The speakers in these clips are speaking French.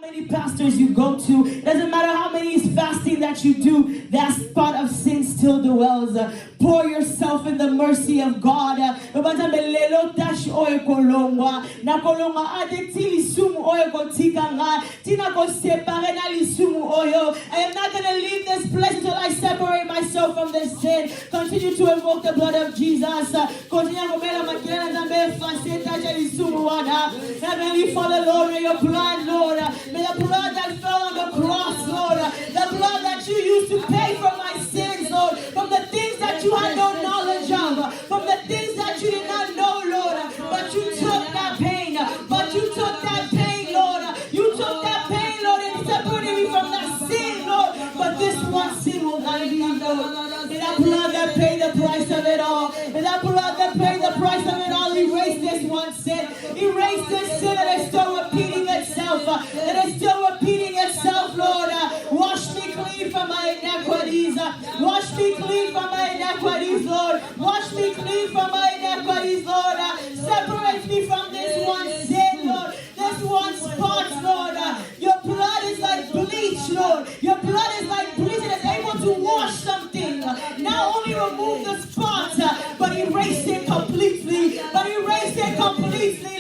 many pastors you go to, it doesn't matter how many fasting that you do, that spot of sin still dwells. Pour yourself in the mercy of God. I am not going to leave this place until I separate myself from this sin. Continue to invoke the blood of Jesus. Heavenly Father, Lord, may your blood, Lord, may the blood that fell on the cross, Lord, the blood that you used to pay for my sins, Lord, from the things that you had no knowledge of, from the things that you did not know, Lord, but you took that pain, Lord, you took that pain, Lord, and separated me from that sin, Lord, but this one sin will not be, Lord. May that blood that paid the price of it all, may that blood that paid the price of it all erase this one sin, erase this sin that is still repeating itself, Lord. Wash me clean from my iniquities, wash me clean from my iniquities, Lord. Wash me clean from my iniquities, Lord. Separate me from this one sin, Lord, this one spot, Lord. Your blood is like bleach, Lord. Your blood is like bleach and is able to wash something. Not only remove the spot, but erase it completely.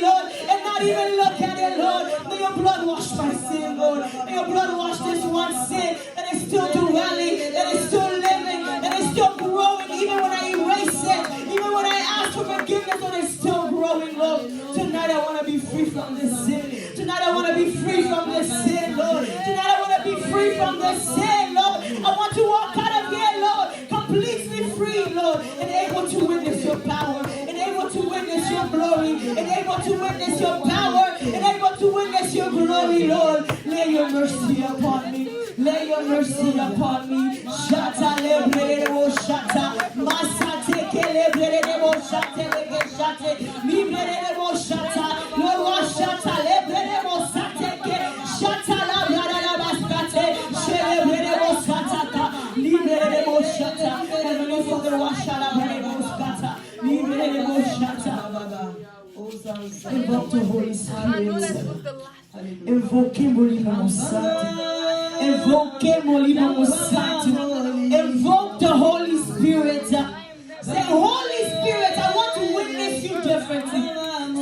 Lord, and not even look at it, Lord. May your blood wash my sin, Lord. May your blood wash this one sin that is still dwelling, that is still living, that is still growing, even when I erase it, even when I ask for forgiveness, Lord, it's still growing, Lord. Tonight I want to be free from this sin. Tonight I want to be free from this sin, Lord. Tonight I want to be free from this sin, Lord. I want to walk out of here, Lord, completely free, Lord, and able to witness your power, and able to witness your glory, and able to witness your power, and able to witness your glory, Lord. Lay your mercy upon me. Lay your mercy upon me. Shata lebrebo shata. Masate kelebrebo shate lege shate. Librebo shata. Lord shata lebrebo sate ke. Shata la brada baskate. Shelebrebo satata. Librebo shata. Heavenly Father, washa la brebo skata. Librebo shata. Invoke the Holy Spirit. Invoque Molimo Santo. Invoque Molimo Santo. Invoke the Holy Spirit. Say, Holy Spirit, I want to witness you differently.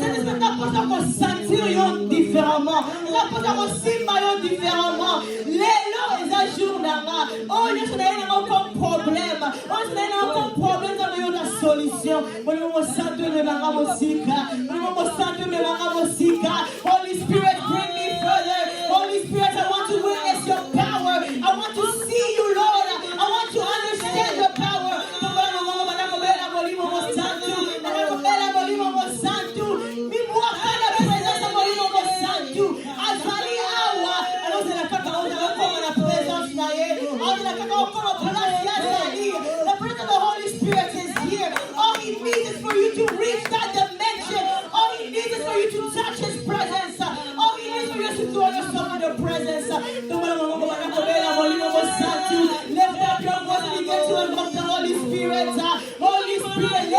C'est pas pour qu'on sentir différemment. C'est pour qu'on s'imagine différemment. Les lois et ajournaments. Oh, je n'ai pas comme problème. Oh, je n'ai pas comme problème dans la solution. Holy Spirit, bring me further. Holy Spirit, I want to witness your power. I want to see you, Lord. I want to understand your power. The presence of the Holy Spirit is here. All he needs is for you to reach that dimension. All he needs is for you to touch his presence. All he needs is for you to throw yourself in the presence. Lift up your voice and begin to invoke the Holy Spirit. Holy Spirit,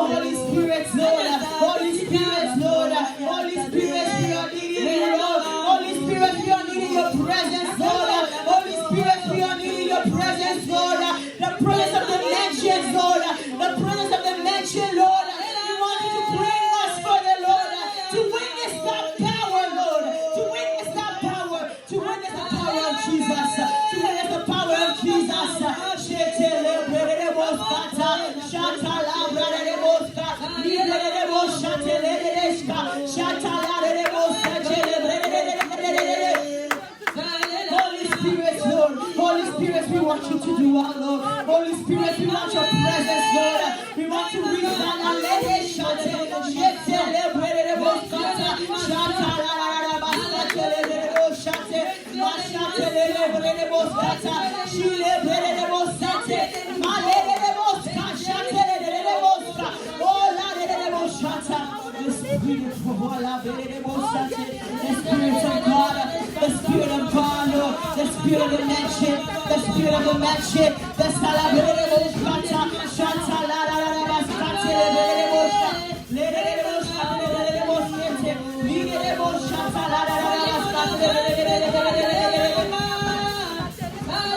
Holy Spirit, Lord. Holy Spirit, Lord. Holy Spirit, we are needing you, Lord. Holy Spirit, we are needing your presence, Lord. Holy Spirit, we are needing your presence, Lord. The presence of the mansion, Lord. The presence of the mansion, Lord. We want you to bring us further, Lord. To witness that power, Lord. To witness that power. To witness the power of Jesus. To witness the power of Jesus. Holy Spirit, Lord. Holy Spirit, we want you to do our Lord. Holy Spirit, we want your presence, Lord. We want to reach down and let it shut it. The Spirit of God, Lord, the Spirit of the nation, the Spirit of of the mansion. The Salaberebo Shata, Shata la la la la Bascate, Leberebo Shata, Leberebo Shata, Leberebo Shata, Leberebo Shata la la la la Bascate,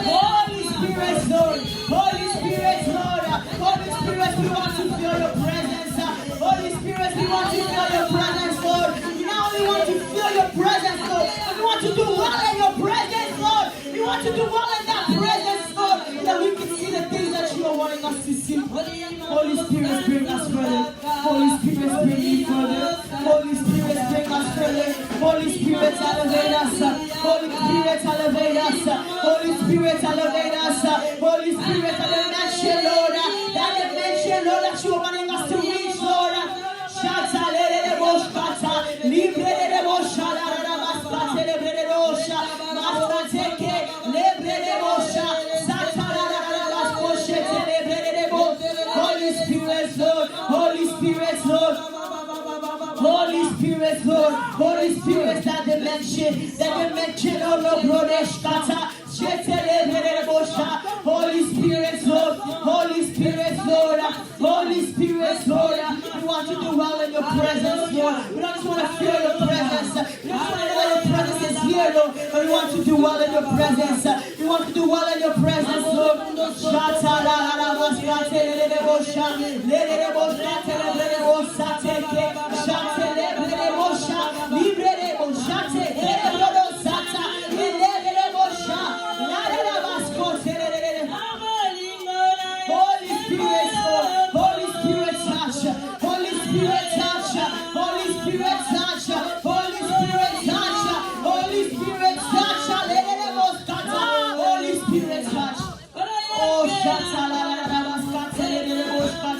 Holy Spirit, Lord, Holy Spirit, Lord, Holy Spirit, we want to feel your presence. Holy Spirit, we want to feel your presence, Lord. We not only want to feel your presence, Lord, but we want to do well in your presence, Lord. We want to do well in that presence, Lord, that we can see the things that you are wanting us to see. Holy Spirit, bring us further. Holy Spirit, bring me further. Holy Spirit, bring us further. Holy Spirit, elevate us. Holy Spirit, elevate us. Holy Spirit, elevate us. Holy Spirit, elevate, Lord. That dimension, Lord, that you are wanting us to reach, Lord. Shata lere boshkata, libre de bosha, la la bastate libre de bosha, bastate libre de bosha, sata la la basposhe libre de bosha. Holy Spirit, Lord, Holy Spirit, Lord. Holy Spirit, Lord, Holy Spirit, that dimension, oh no, Brodeshkata, Holy Spirit, Lord, Holy Spirit, Lord, Holy Spirit, Lord, we want to do well in your presence, Lord. We don't just want to feel your presence, we don't just want to know your presence is here, Lord, but we want to do well in your presence, we want to do well in your presence, Lord. Shata la la la basate le de bosha, le de bosha, le de bosha, take shata le de bosha, libre de bosha, take le de bosha, le de bosha, la la bascote le de. Holy Spirit, Holy Spirit touch, Holy Spirit touch, Holy Spirit touch, Holy Spirit touch, Holy Spirit touch, le de bosha, Holy Spirit touch. Oh, shata la la la bascate le de bosha,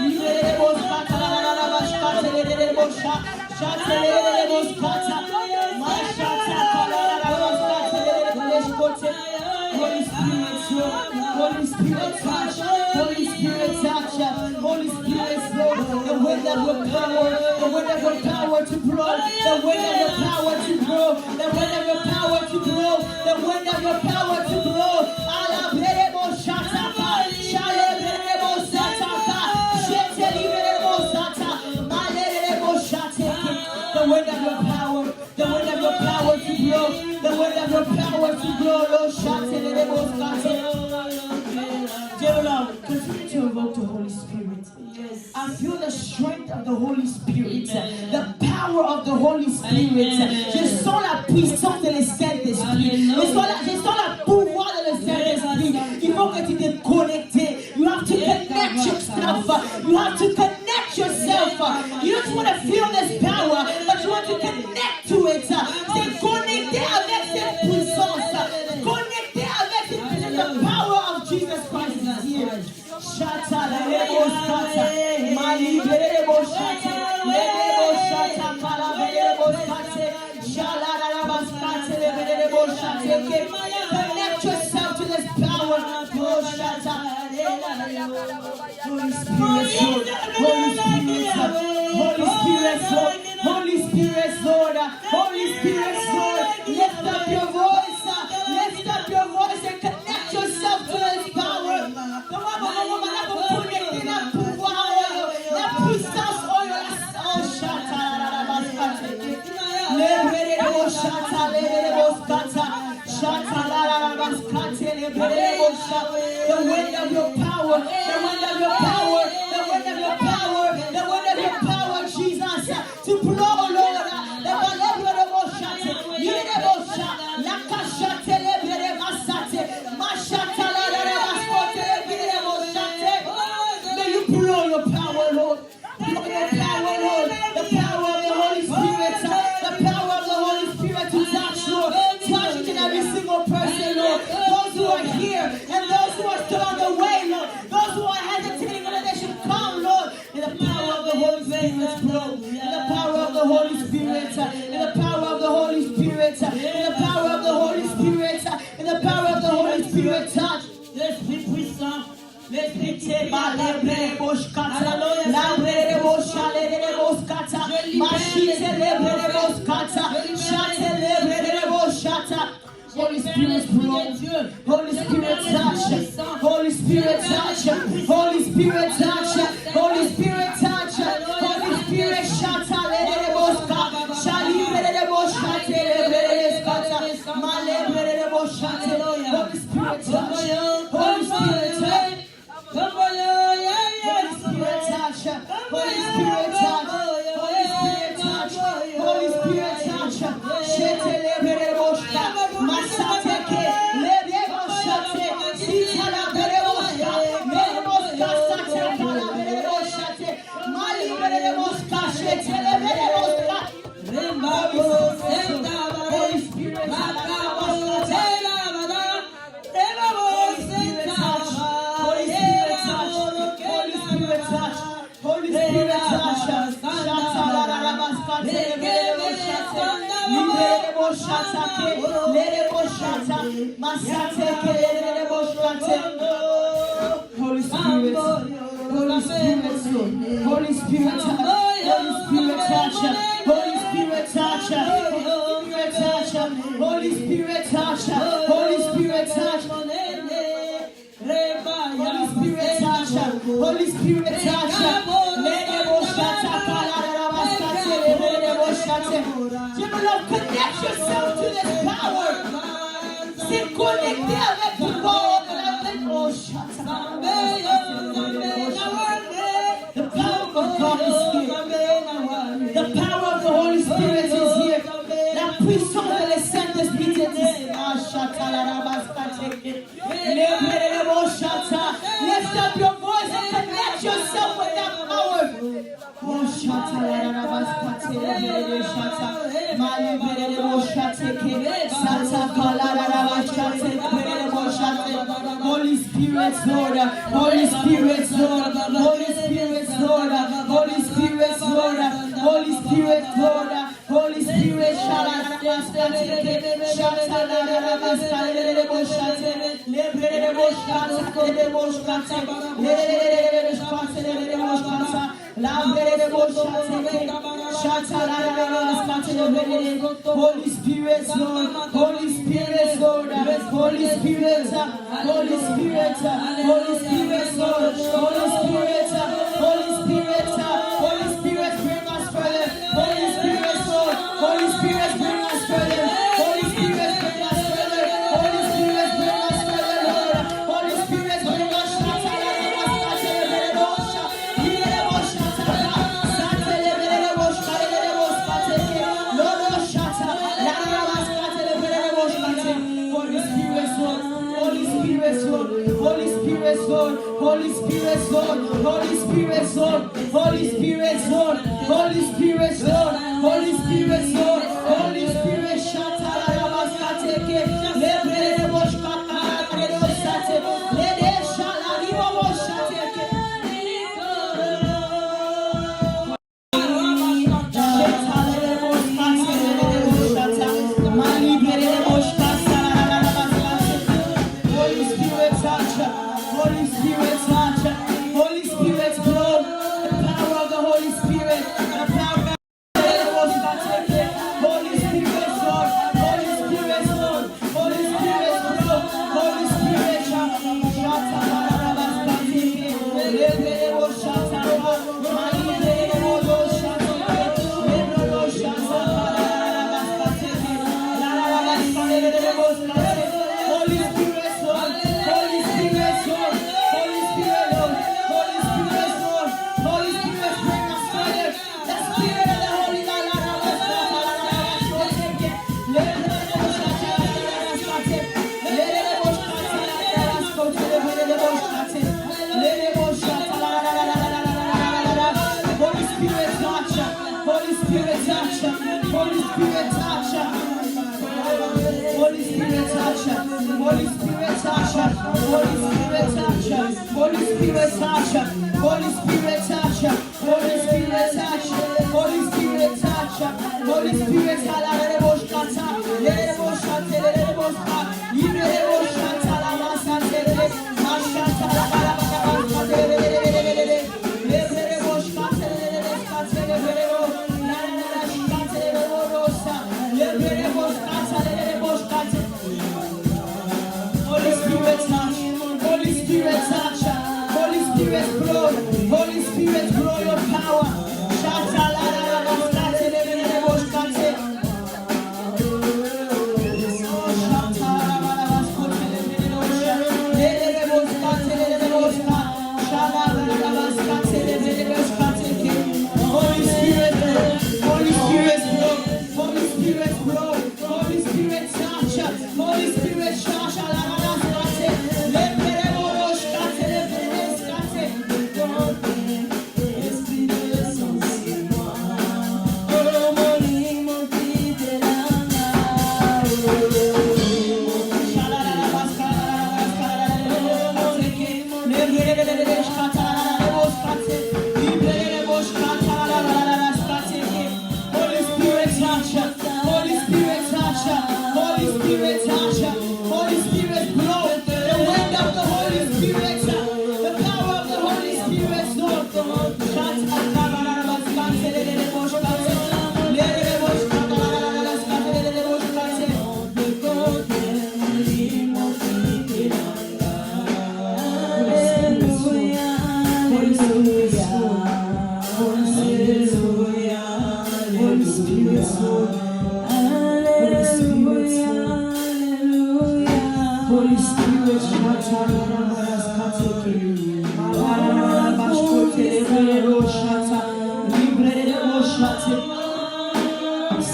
libre de bosha, la la la bascate le de bosha, shata le de bosha, my shata la la la bascate le de bosha. Holy Spirit, Holy Spirit touch, Holy Spirit touch, Holy Spirit Lord, the wind of your power, the wind of your power to blow, the wind of your power to blow, the wind of your power to blow, the wind of your power to blow. Ala berebo shataka, shale berebo sataka, sheteli berebo sata, malerebo shateke. The wind of your power, the wind of your power to blow, the wind of your power to blow. Lord, shatelebo sate. Dear Lord, continue to invoke the Holy Spirit. Yes. I feel the strength of the Holy Spirit, the power of the Holy Spirit. Je sens la puissance de Saint-Esprit. Je sens le pouvoir de Saint-Esprit. Il faut que tu te connectes. You have to connect yourself. You have to connect yourself. You don't want to feel this power, but you want to connect to it. C'est connecter avec cette puissance. Connecter avec cette puissance. The power of Jesus Christ is here. Shata lebo shata, mali lebo shata, lebo shata, kala lebo shata, shala lebo shata, lebo shata. Connect yourself to this power. Oh shata, Holy Spirit, Holy Spirit, Holy Spirit, Holy Spirit, Lord, Holy Spirit, Lord. Lift up your voice, lift up your voice and connect yourself to this power. Come on, connecter la pouvoir, la puissance, oh shata, lebrebo shata, lebrebo shata, shata la baskate, lebrebo shata. The wind of your power, the wind of your power, the wind of your power, the wind of your power, Jesus, to blow, Lord. The lebrebo shata, lebrebo shata, la kashate, lebrebo shata, mashata la baskote, lebrebo shata. May you blow your power, Lord. Blow your power, Lord. The power of the Holy Spirit, the power of the Holy Spirit to touch, Lord. Touch each and every single person, Lord. Those who are here and those who are still on the way, Lord. Those who are hesitating whether they should come, Lord. In the power of the Holy Spirit, blow. In the power of the Holy Spirit, in the power of the Holy Spirit, in the power of the Holy Spirit, in the power of the Holy Spirit, touch. L'Esprit puissant, l'Esprit téba, lebre boshkata, labre boshale boskata, machite lebre boskata, shate lebre boshata. Holy Spirit. Spirit blow. Holy Spirit touch. Holy Spirit touch. Holy Spirit touch. Holy Spirit touch. Holy Spirit shatta le boska. Shali le boska te le skata. Male le boska te. Holy Spirit touch. Holy Spirit touch. Holy Spirit touch. Holy Spirit touch. Holy Spirit touch. Holy Spirit touch. Shete le boska. Masate ke le boska te. Sitala le boska. Le boska sate kala le boska te. Mali le boska shete le boska. Holy Spirit touch. Holy Spirit touch. Holy Spirit, Holy Spirit, Holy Spirit touch. Holy Spirit touch. Holy Spirit touch. Holy Spirit touch. Holy Spirit touch. Holy Spirit touch. Holy Spirit touch. Lord, connect yourself to this power. Sit connected avec le corps. The power of God is here. The power of the Holy Spirit is here. La puissance de les Saint-Esprit est ici. Lift up your voice and connect yourself with that power. Holy Spirit, Lord, Holy Spirit, Lord, Holy Spirit, Lord, Holy Spirit, Lord, Holy Spirit, Lord, Holy Spirit, Holy Spirit, Lord, Holy Spirit, Lord, Holy Spirit, Holy Spirit, Holy Spirit, Lord, Holy Spirit, Holy Spirit, Holy Spirit, bring us further, Holy Spirit, Lord, Holy Spirit, bring us further, Holy Spirit, bring us further, Holy Spirit, bring us further, Lord, Holy Spirit, bring us Holy Spirit, Lord, Holy Spirit, Lord, Holy Spirit, Lord, Holy Spirit, Lord, Holy Spirit, Lord, Holy Spirit, Lord, Holy Spirit, Shata Rabaskateke, Lebre Boshkata, Redosate, Lede Shala Ribo Shateke. Holy Spirit, touch, Holy Spirit, touch, Holy Spirit, blow, the power of the Holy Spirit, the power of the Holy Spirit, Holy Spirit, Lord, Holy Spirit, Lord, Holy Spirit, blow, Holy Spirit, Holy Spirit, Lord, Holy Spirit, Lord, Holy Spirit, Lord, Holy Spirit, Lord, Holy Spirit, bring us further. The Spirit of the Holy God, Holy Spirit, touch, Holy Spirit, touch, Holy Spirit, touch. Holy Spirit touch, Holy Spirit touch, Holy Spirit touch, Holy Spirit touch, Holy Spirit touch, Holy Spirit touch, Holy Spirit touch, Holy Spirit salare boshkata, lere boshate, lere boshka, ibre boshata la masate, mashata la boshate, lere boshkate, lere boshkate, lere boshkate, lere boshkate, lere boshkate. Spirit, blow. Holy Spirit, blow your power.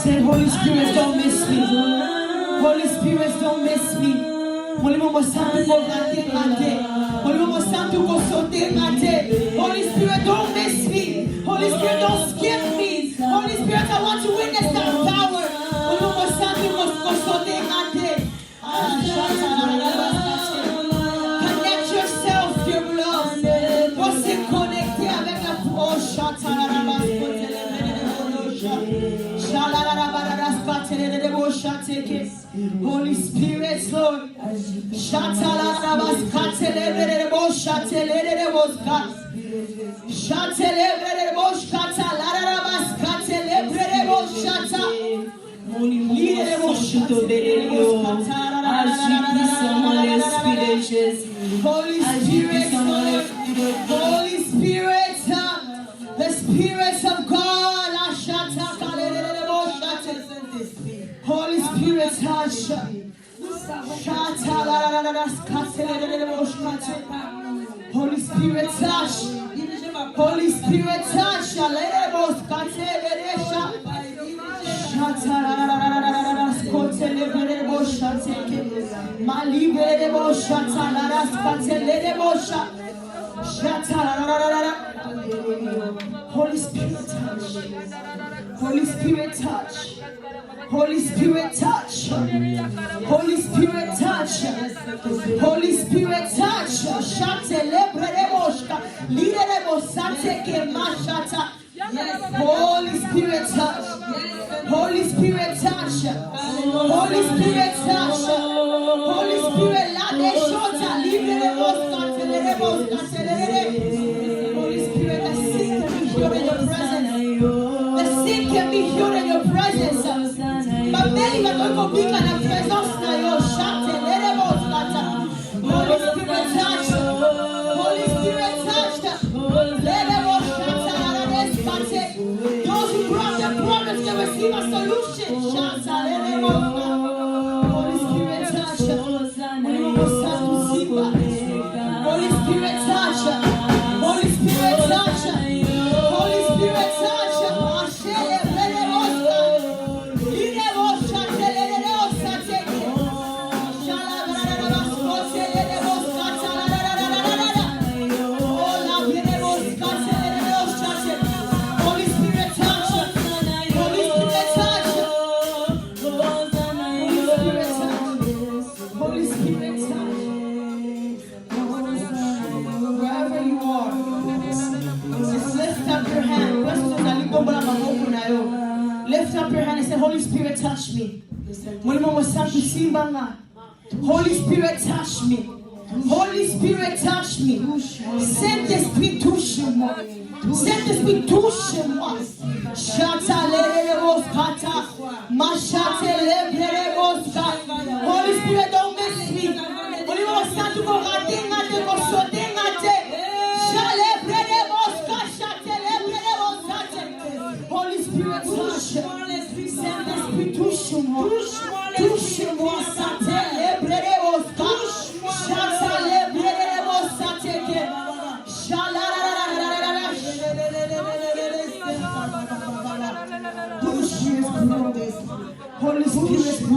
Say, Holy Spirit, don't miss me. Holy Spirit, don't miss me. Holy Spirit, don't miss me. Holy Spirit, don't skip me. Holy Spirit, I want to witness that power. Connect yourself, dear beloved. Você connecté avec la Holy Spirit, Lord. Holy Spirit, Lord. Holy Spirit, the Spirit of God. Holy Spirit, touch. Holy Spirit, touch. Holy Spirit, touch. Holy Spirit, touch. Holy Spirit, touch. Holy Spirit, touch. Holy Spirit, touch. Holy Spirit, touch. Holy Spirit, touch. Holy Spirit, touch. Holy Spirit, touch. Holy Spirit, la de shota, Holy Spirit, the sick can be healed in your presence. The sick can be healed in your presence. But many are going to be in the presence of your shante. Holy Spirit, touch. Holy Spirit, touch. Those who brought their problems can receive a solution. Holy Spirit, touch. Holy Spirit, touch. Holy Spirit, touch. Holy Spirit, touch. Lift up your hand and say, Holy Spirit, touch me. Holy Spirit, touch me. Holy Spirit, touch me. Saint-Esprit, touche-moi. Saint-Esprit, touche-moi. Holy Spirit, don't miss me. Holy Spirit, don't miss me.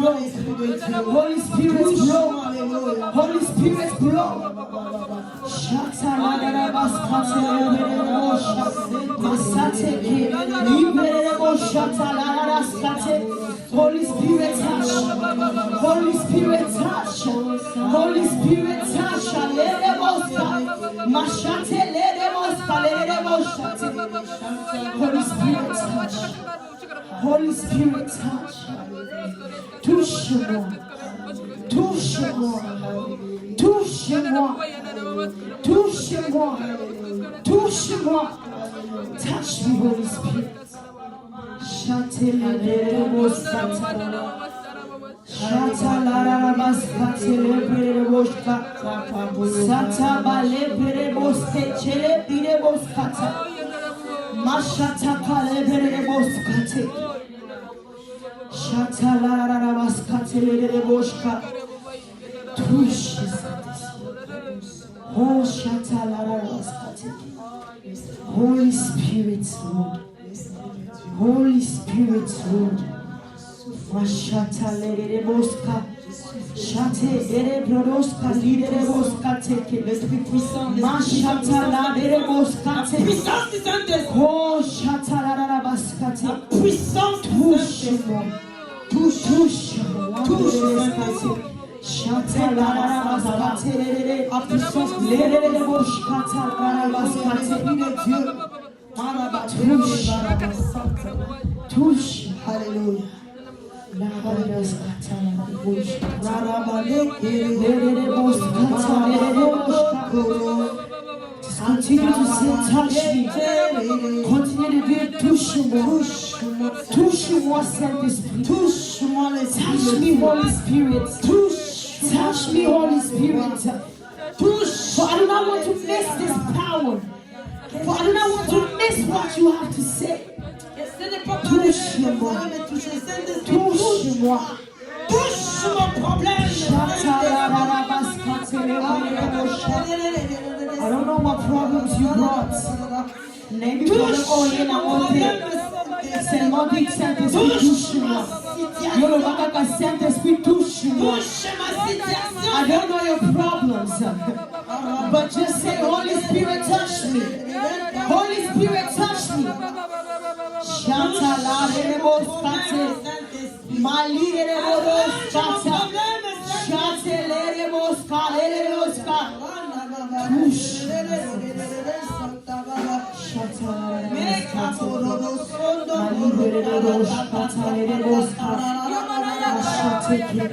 blow. Holy Spirit, blow. Holy Spirit, blow. Holy Spirit, touch. Holy Spirit, touch. Holy Spirit, touch. Holy Spirit, touch. Holy Spirit, touch. Touche-moi. Touche-moi. Touche-moi. Touche-moi. Touche-moi. Touch me, Holy Spirit. Holy Spirit, Lord. Holy Spirit, Lord. Mashata lereboska. Shate erebroska lidereboska teke. L'esprit puissant. Mashata lereboska teke. Puissance du Saint-Esprit. Oh, shata larabaska teke. La puissance touche-moi. Touche-moi. Touche-moi. Shata larabaska teke. La puissance lereboska larabaska teke. Dieu. Touche. Hallelujah. Continue to say, touch me. Continue to dire, touche-moi. Touche-moi, Saint-Esprit. Touche-moi, touch me, Holy Spirit. Touch me, Holy Spirit. For I do not want to miss this power. For I do not want to miss what you have to say. Touche-moi. Touche-moi. Touche mon problème. I don't know what problems you brought. Maybe you want to go in and one thing. Seulement dit Saint-Esprit, touche-moi. Yo le baka ka Saint-Esprit, touche-moi. I don't know your problems, but just say, Holy Spirit, touch me. Holy Spirit, touch me. Shata la rebos kate, mali rebos kata, shate le rebos kale rebos kata. Touche. Shata la rebos kate, mali rebos kata le rebos kata. Shate ke,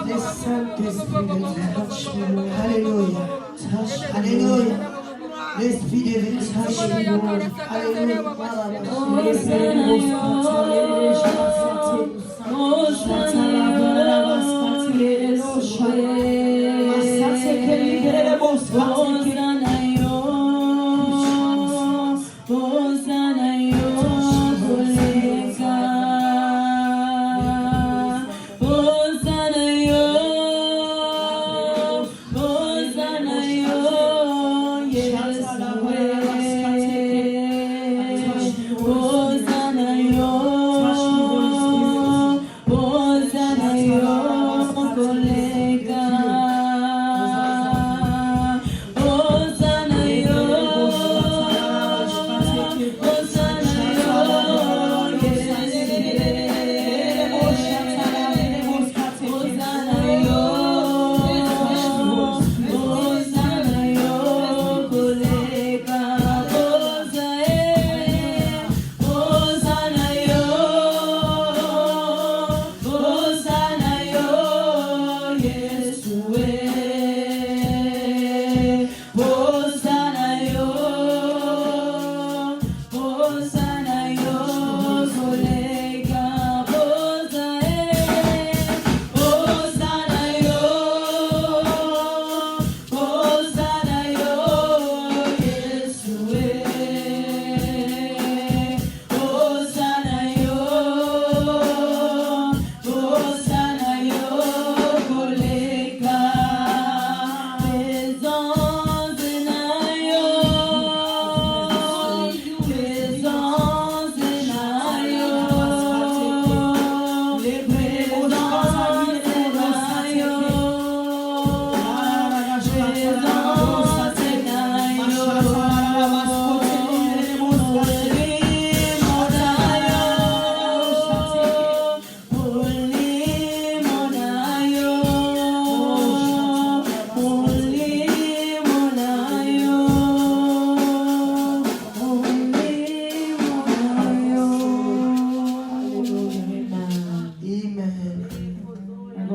the Saint-Esprit touch me. Hallelujah. Touch. Hallelujah. L'Esprit de Dieu touch me.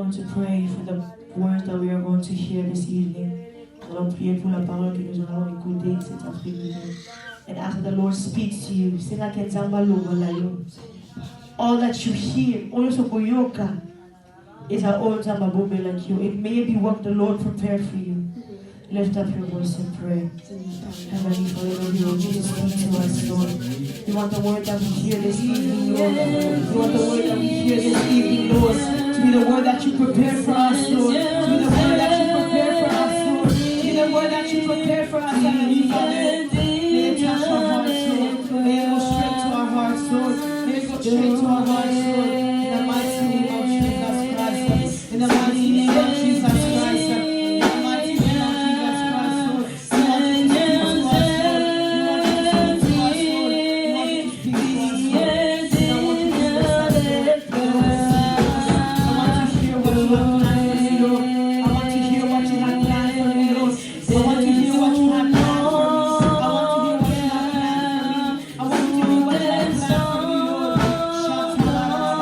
going to pray for the words that we are going to hear this evening. Nous allons prier pour la parole que nous allons écouter cet après-midi. And after the Lord speaks to you, all that you hear, is our own Zambabombe like you. It may be what the Lord prepared for you. Lift up your voice and pray. Heavenly Father, you want you to speak to us, Lord. You want the word that we hear this evening, Lord. You want the word that we hear this evening, Lord, to be the word that you prepared for us, Lord. To be the word that you prepared for us, Lord. To be the word that you prepared for us, Heavenly Father. May it touch our hearts, Lord. May it go straight to our hearts, Lord. May it go straight to our hearts, Lord. In the mighty name of Jesus Christ. In the mighty name of Jesus Christ. In the mighty name of Jesus Christ, Lord. We want you to speak to us, Lord. We want you to speak to us, Lord. I want you to speak to us, Lord. I want to hear what you have planned for me, Lord. I want to hear what you have planned for me, Lord. I want to hear what you have planned for me. I want to hear what you have planned for me. I want to hear what you have planned for me, Lord. Shout to God,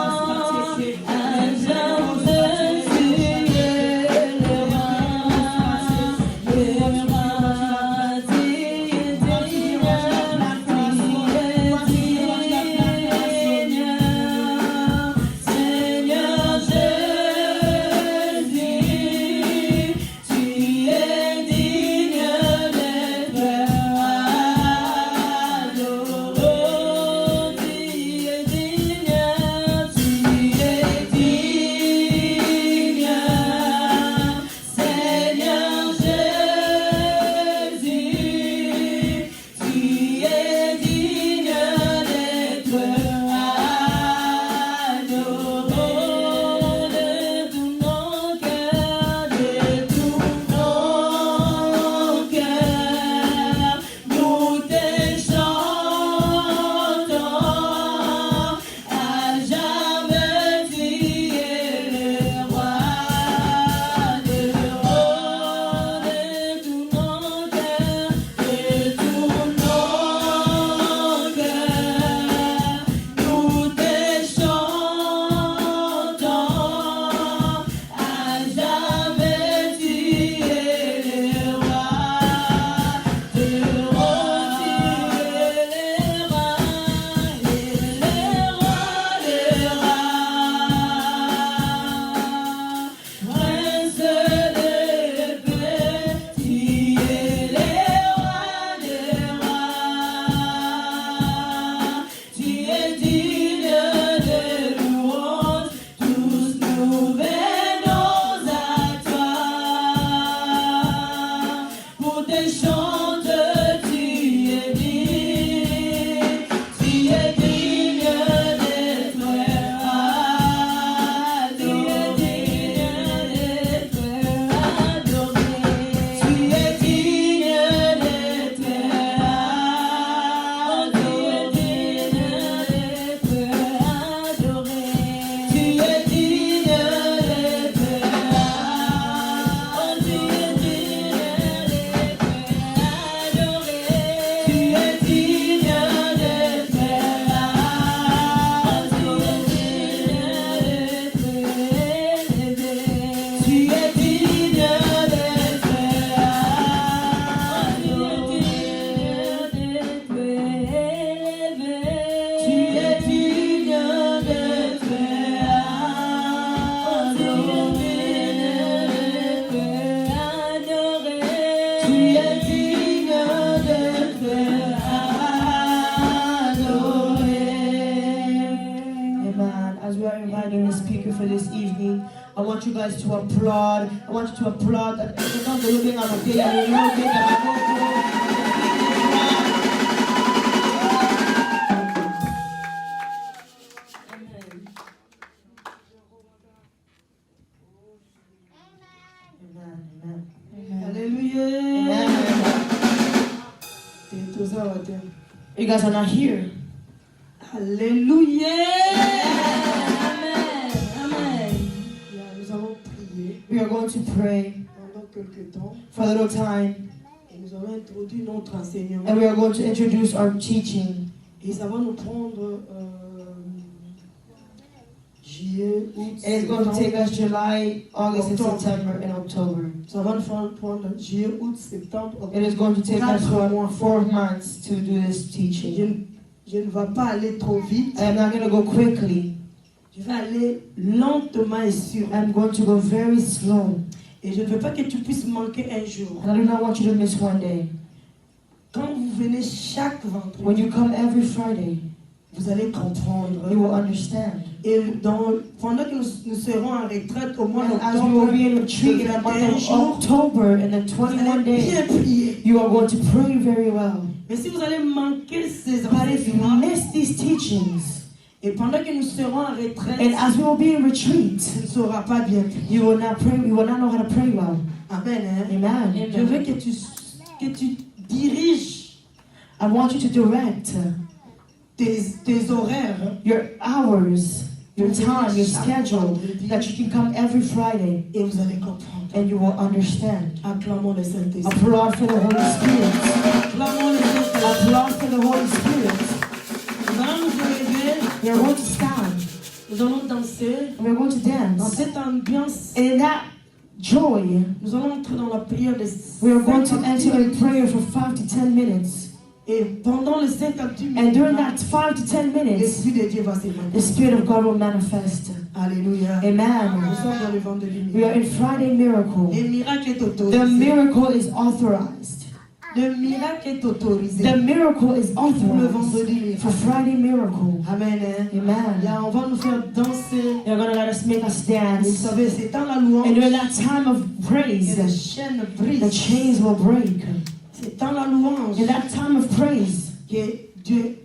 for this evening. I want you guys to applaud. I want you to applaud that everyone looking on the day and you know you guys are not here. Hallelujah. Amen. Amen. Nous allons prier. We are going to pray pendant quelques temps. For a little time. Et nous allons introduire notre enseignement. And we are going to introduce our teaching. Et ça va nous prendre juillet, août, And it's going to take septembre. us July, August, and Octobre. September, and October. Ça va nous faire prendre juillet, août, septembre, It is octobre. going to take us 4 4 months to do this Je teaching. ne vais pas aller trop vite. I'm not going to go quickly. Je vais aller lentement et sûrement. I'm going to go very slow. Et je ne veux pas que tu puisses manquer un jour. And I do not want you to miss one day. Quand vous venez chaque vendredi, When you come every Friday, vous allez comprendre. you will understand. Et pendant que nous serons en retraite au mois And as we will d'octobre, be in retreat in the month of October, and then vous 21 allez days, bien prier. you are going to pray very well. Mais si vous allez manquer ces But if you enseignements, miss these teachings, et pendant que nous serons en retraite, and as we will be in retreat, tu ne sauras pas bien prier. you will not pray. You will not know how to pray well. Amen. Hein? Amen. Je veux que tu diriges I want you to direct tes horaires. your hours, your time, your schedule, that you can come every Friday, Et vous allez comprendre. and you will understand. Acclamons le Saint-Esprit. Applaud for the Holy Spirit. Acclamons le Saint-Esprit. Applaud for the Holy Spirit. Nous allons nous lever, We are going to stand, nous allons danser. and we are going to Dans dance. cette ambiance, And in that joy, nous allons entrer dans la prière de we are going to 50 enter in minutes. prayer for 5 to 10 minutes. Et pendant les 50 And during minutes, that 5 to 10 minutes, l'Esprit de Dieu va se the manifester. Spirit of God will manifest. Alléluia. Nous Amen. sommes dans le vendredi We are miracle. in Friday miracle. Le miracle est The autorisé. miracle is authorized. Le miracle est autorisé. The miracle is Pour le authorized vendredi for miracle. Friday miracle. Amen. Hein? Amen. Là, on va nous faire danser. They're going to let us make us Vous dance. savez, c'est dans la louange And during that time of que praise, les chaînes the brisent. chains will break. C'est dans la louange In that time of praise, que Dieu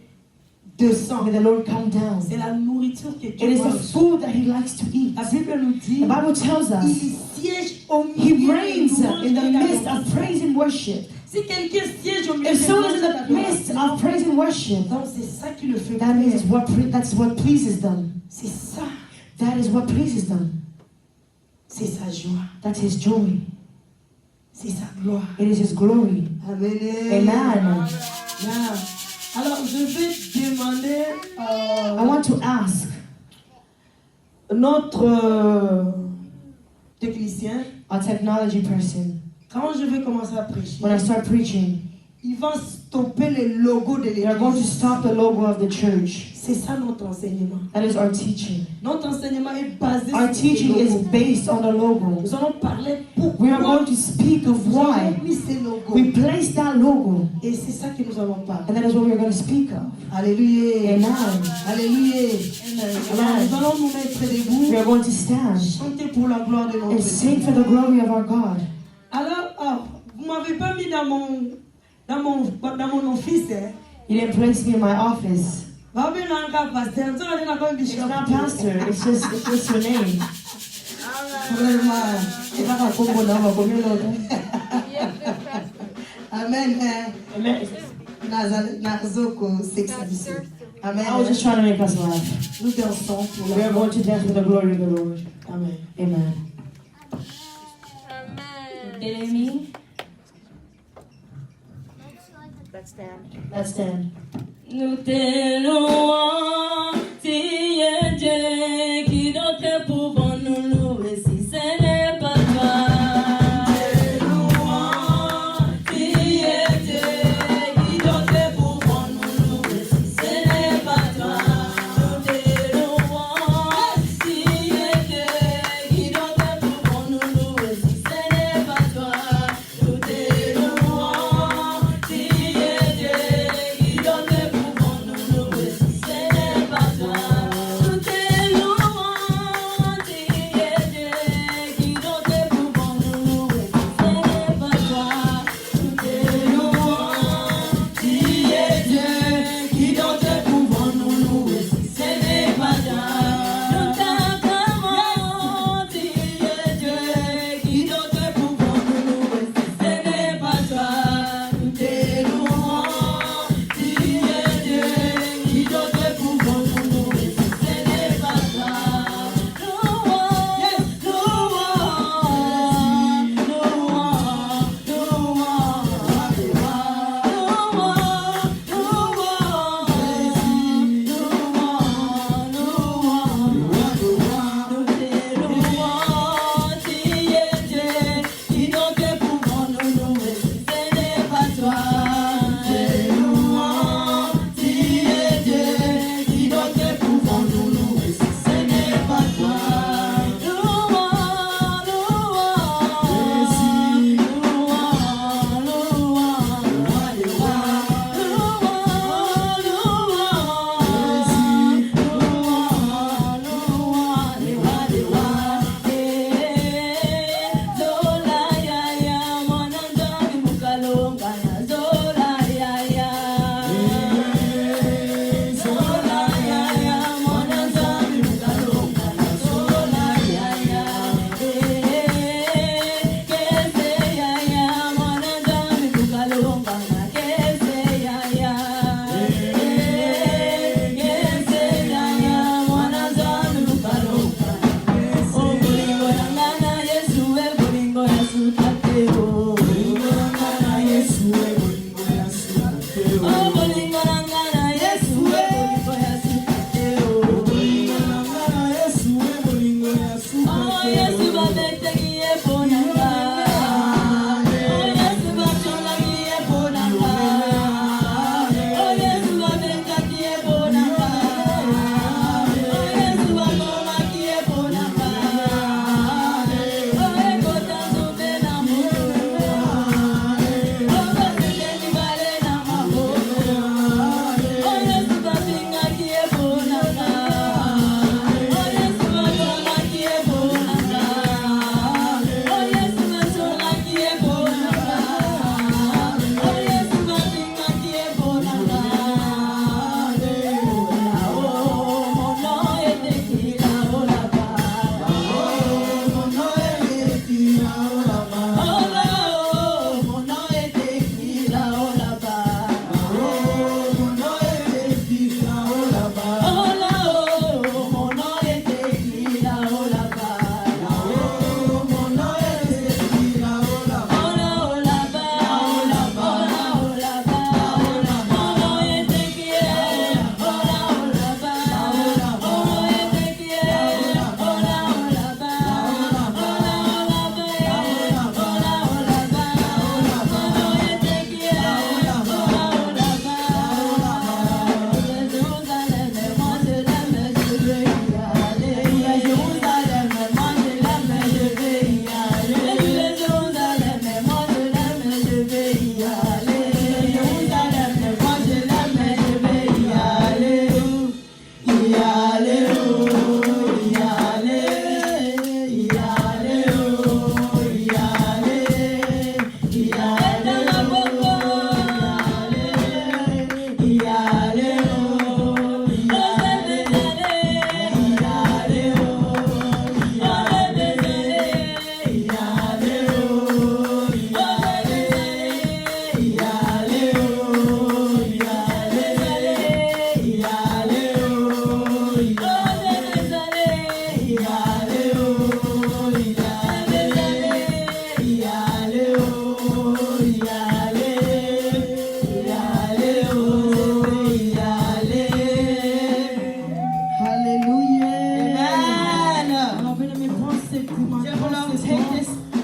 descend. may the Lord come down. C'est la nourriture que It Dieu is the mange. food that He likes to eat. La Bible nous dit, The Bible tells us il siège au He milieu reigns des louanges in the et de la midst of praise and worship. Si quelqu'un siège au milieu If des someone louanges is et de in la the midst of praise and worship, donc c'est ça qui le fait that means plaire. that's what pleases them. C'est ça, That is what pleases them. c'est sa joie, That's His joy. c'est sa gloire. It is His glory. Amen. Amen. Yeah. Alors je vais demander I want to ask notre technicien, a technology person, quand je vais commencer à prêcher, when I start preaching, il va stopper le logo de they are going to l'église. stop the logo of the church. C'est ça notre enseignement. That is our teaching. Notre enseignement est basé Our sur teaching ce is logo. based on the logo. Nous allons parler We are pourquoi going to speak of nous why avons mis ces logos. we placed that logo, Et c'est ça que nous allons parler. and that is what we are going to speak of. Alléluia. Amen. Alléluia. Alors nous Amen. allons nous mettre debout, We are going to stand chanter pour la gloire de notre and Dieu. sing for the glory of our God. Alors, vous m'avez pas mis dans mon office. Hein. You didn't place me in my office. Bah, bien, on a pasteur. On a dit, on a dit, It's not pastor. It's just your name. Vraiment. It's not a Congo number, but you know Amen. Hein. that. Nazoko, sexualité. Amen. I was just trying to make us laugh. Nous dansons pour We la are gloire. going to dance for the glory of the Lord. Amen. Amen. Bien-aimés, let's stand. Nous te louons, si est Dieu, qui d'autre pouvons nous louer si ce n'est pas toi. Nous te louons, si est Dieu, qui d'autre pouvons nous louer si ce n'est pas toi. Nous te louons, si est Dieu, qui d'autre pouvons nous louer si ce n'est pas toi. Nous te louons, si est Dieu, qui d'autre pouvons nous louer si ce n'est pas toi. Nous te louons.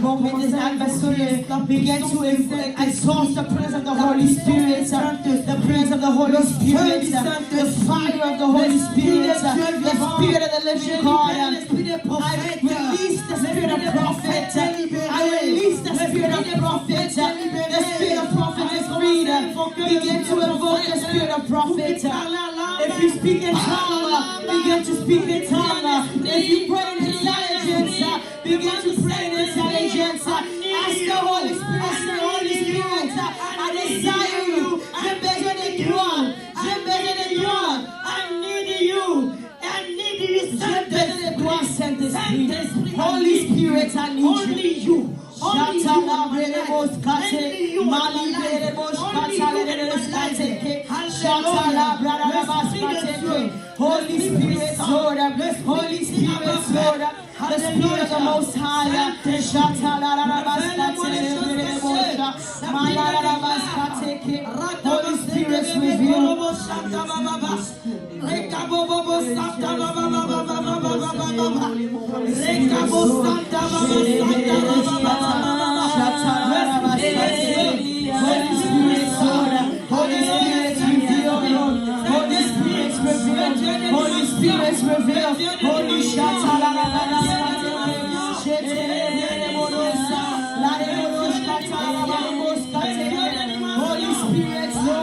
come in this atmosphere, begin to exhaust the presence of the Holy Spirit, the presence of the Holy Spirit, the fire of the Holy Spirit, the Spirit of the living God. I release the Spirit of prophet. I release the Spirit of prophet. The Spirit of prophet is freedom. Begin to invoke the Spirit of prophet. If you speak in tongue, begin to speak in tongue. If you pray in intelligence, begin to pray in intelligence. Ask the Holy Spirit, I desire you. Je besoin de toi. Je besoin de toi. I need you. I need you. Je besoin de toi, Saint-Esprit. Holy Spirit, I need you. Shatala beremos kate, mali beremos kate, shatala brarabas kate. Holy Spirit, Lord, Holy Spirit, Lord, the Spirit of the Most High. Shatala brarabas kate, beremos, malarabas kate. Holy Spirit, reveal. Holy Spirit, reveal. Holy Spirit, Lord. Holy Spirit, Lord.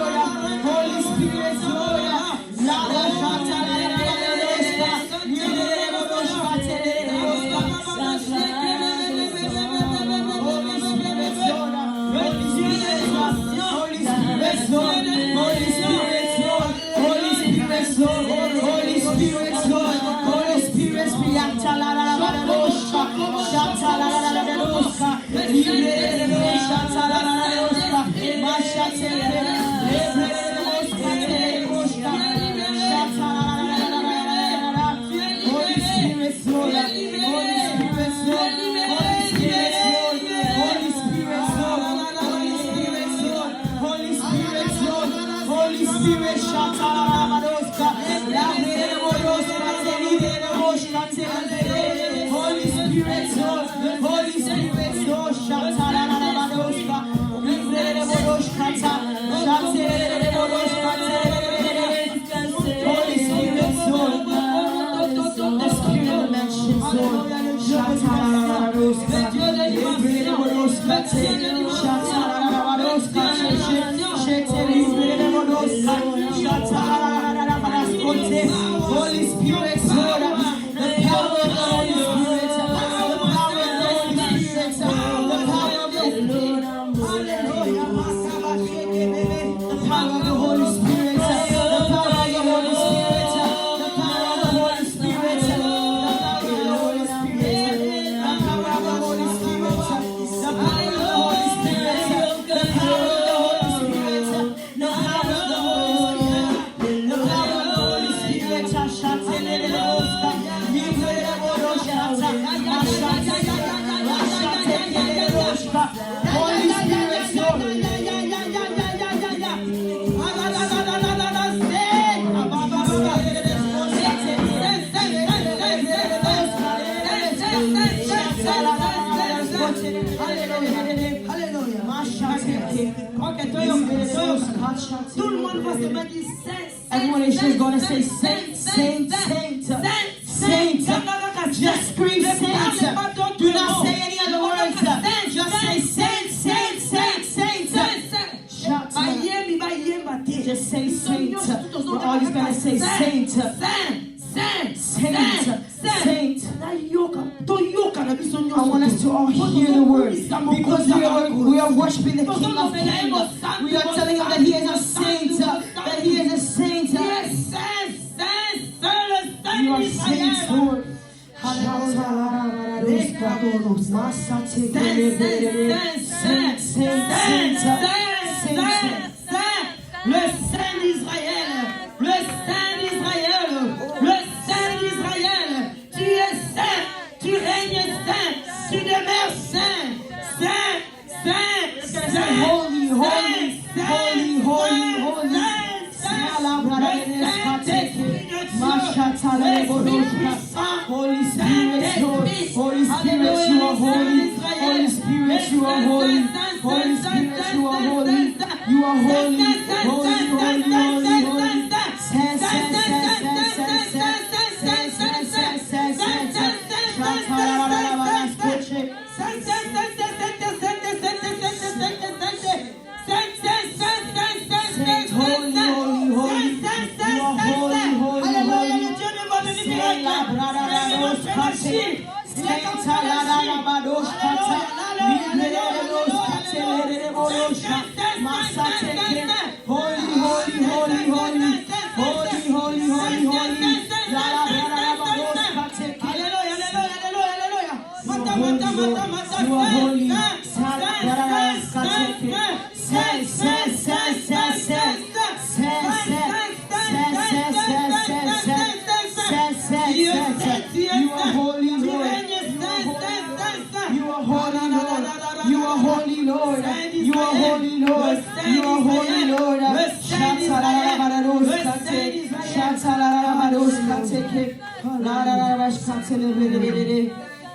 Holy Spirit, Lord, the power of the Holy Spirit, the power of the Holy Spirit, the power of the Lord, hallelujah, the power of the Holy Spirit, the power of the Holy Spirit, the power of the Holy Spirit, the power of the Holy Spirit, the power of the Holy Spirit, the power of the Holy Spirit, the power of the Holy Spirit, the power of the Holy Spirit, the power of the Holy Spirit, Holy Spirit, tout le monde va se mettre everyone is just going to say saint, saint, saint, saint. Just scream saint. Do not say any other words. Just say saint, saint, saint, saint. Just say saint. We're always going to say saint. Saint, saint, saint. I want us to all hear the words because we are worshiping the King of Kings. We are telling him that he is a saint, that he is a saint. You are saints, Lord. Le Saint d'Israël, le Saint d'Israël, le Saint d'Israël, tu es saint, tu règnes saint, tu demeures saint, saint, saint, saint, holy, holy, holy, holy, holy. Holy Spirit, Lord, Holy Spirit, you are holy, Holy Spirit. Spirit, you are holy. Holy Spirit, you are holy. You are holy. Holy, holy, holy, holy.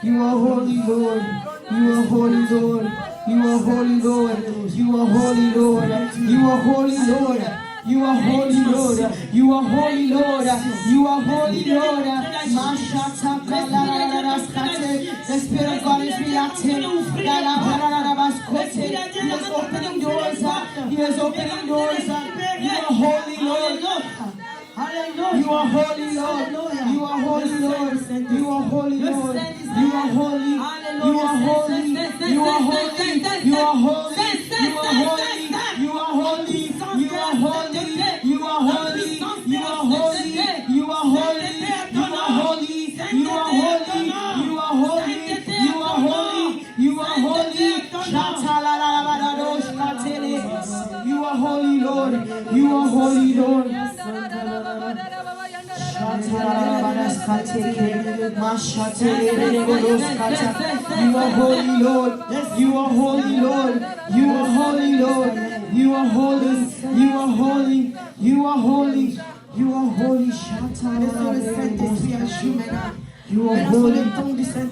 You are holy, Lord. You are holy, Lord. You are holy, Lord. You are holy, Lord. You are holy, Lord. You are holy, Lord. You are holy, Lord. You are holy, Lord. The Spirit of God is reacting. He is opening doors. He is opening doors. You are holy, Lord. You are holy, Lord. You are holy, Lord. You are holy, Lord. You are holy. You are holy. You are holy. You are holy. You are holy. You are holy. You are holy. You are holy. You are holy. You are holy. You are holy. You are holy. You are holy. You are holy. You are holy. You are holy, Lord. You are holy, Lord. You are holy, Lord. You are holy, Lord. You are holy, Lord. You are holy. You are holy. You are holy. You are holy. You are holy.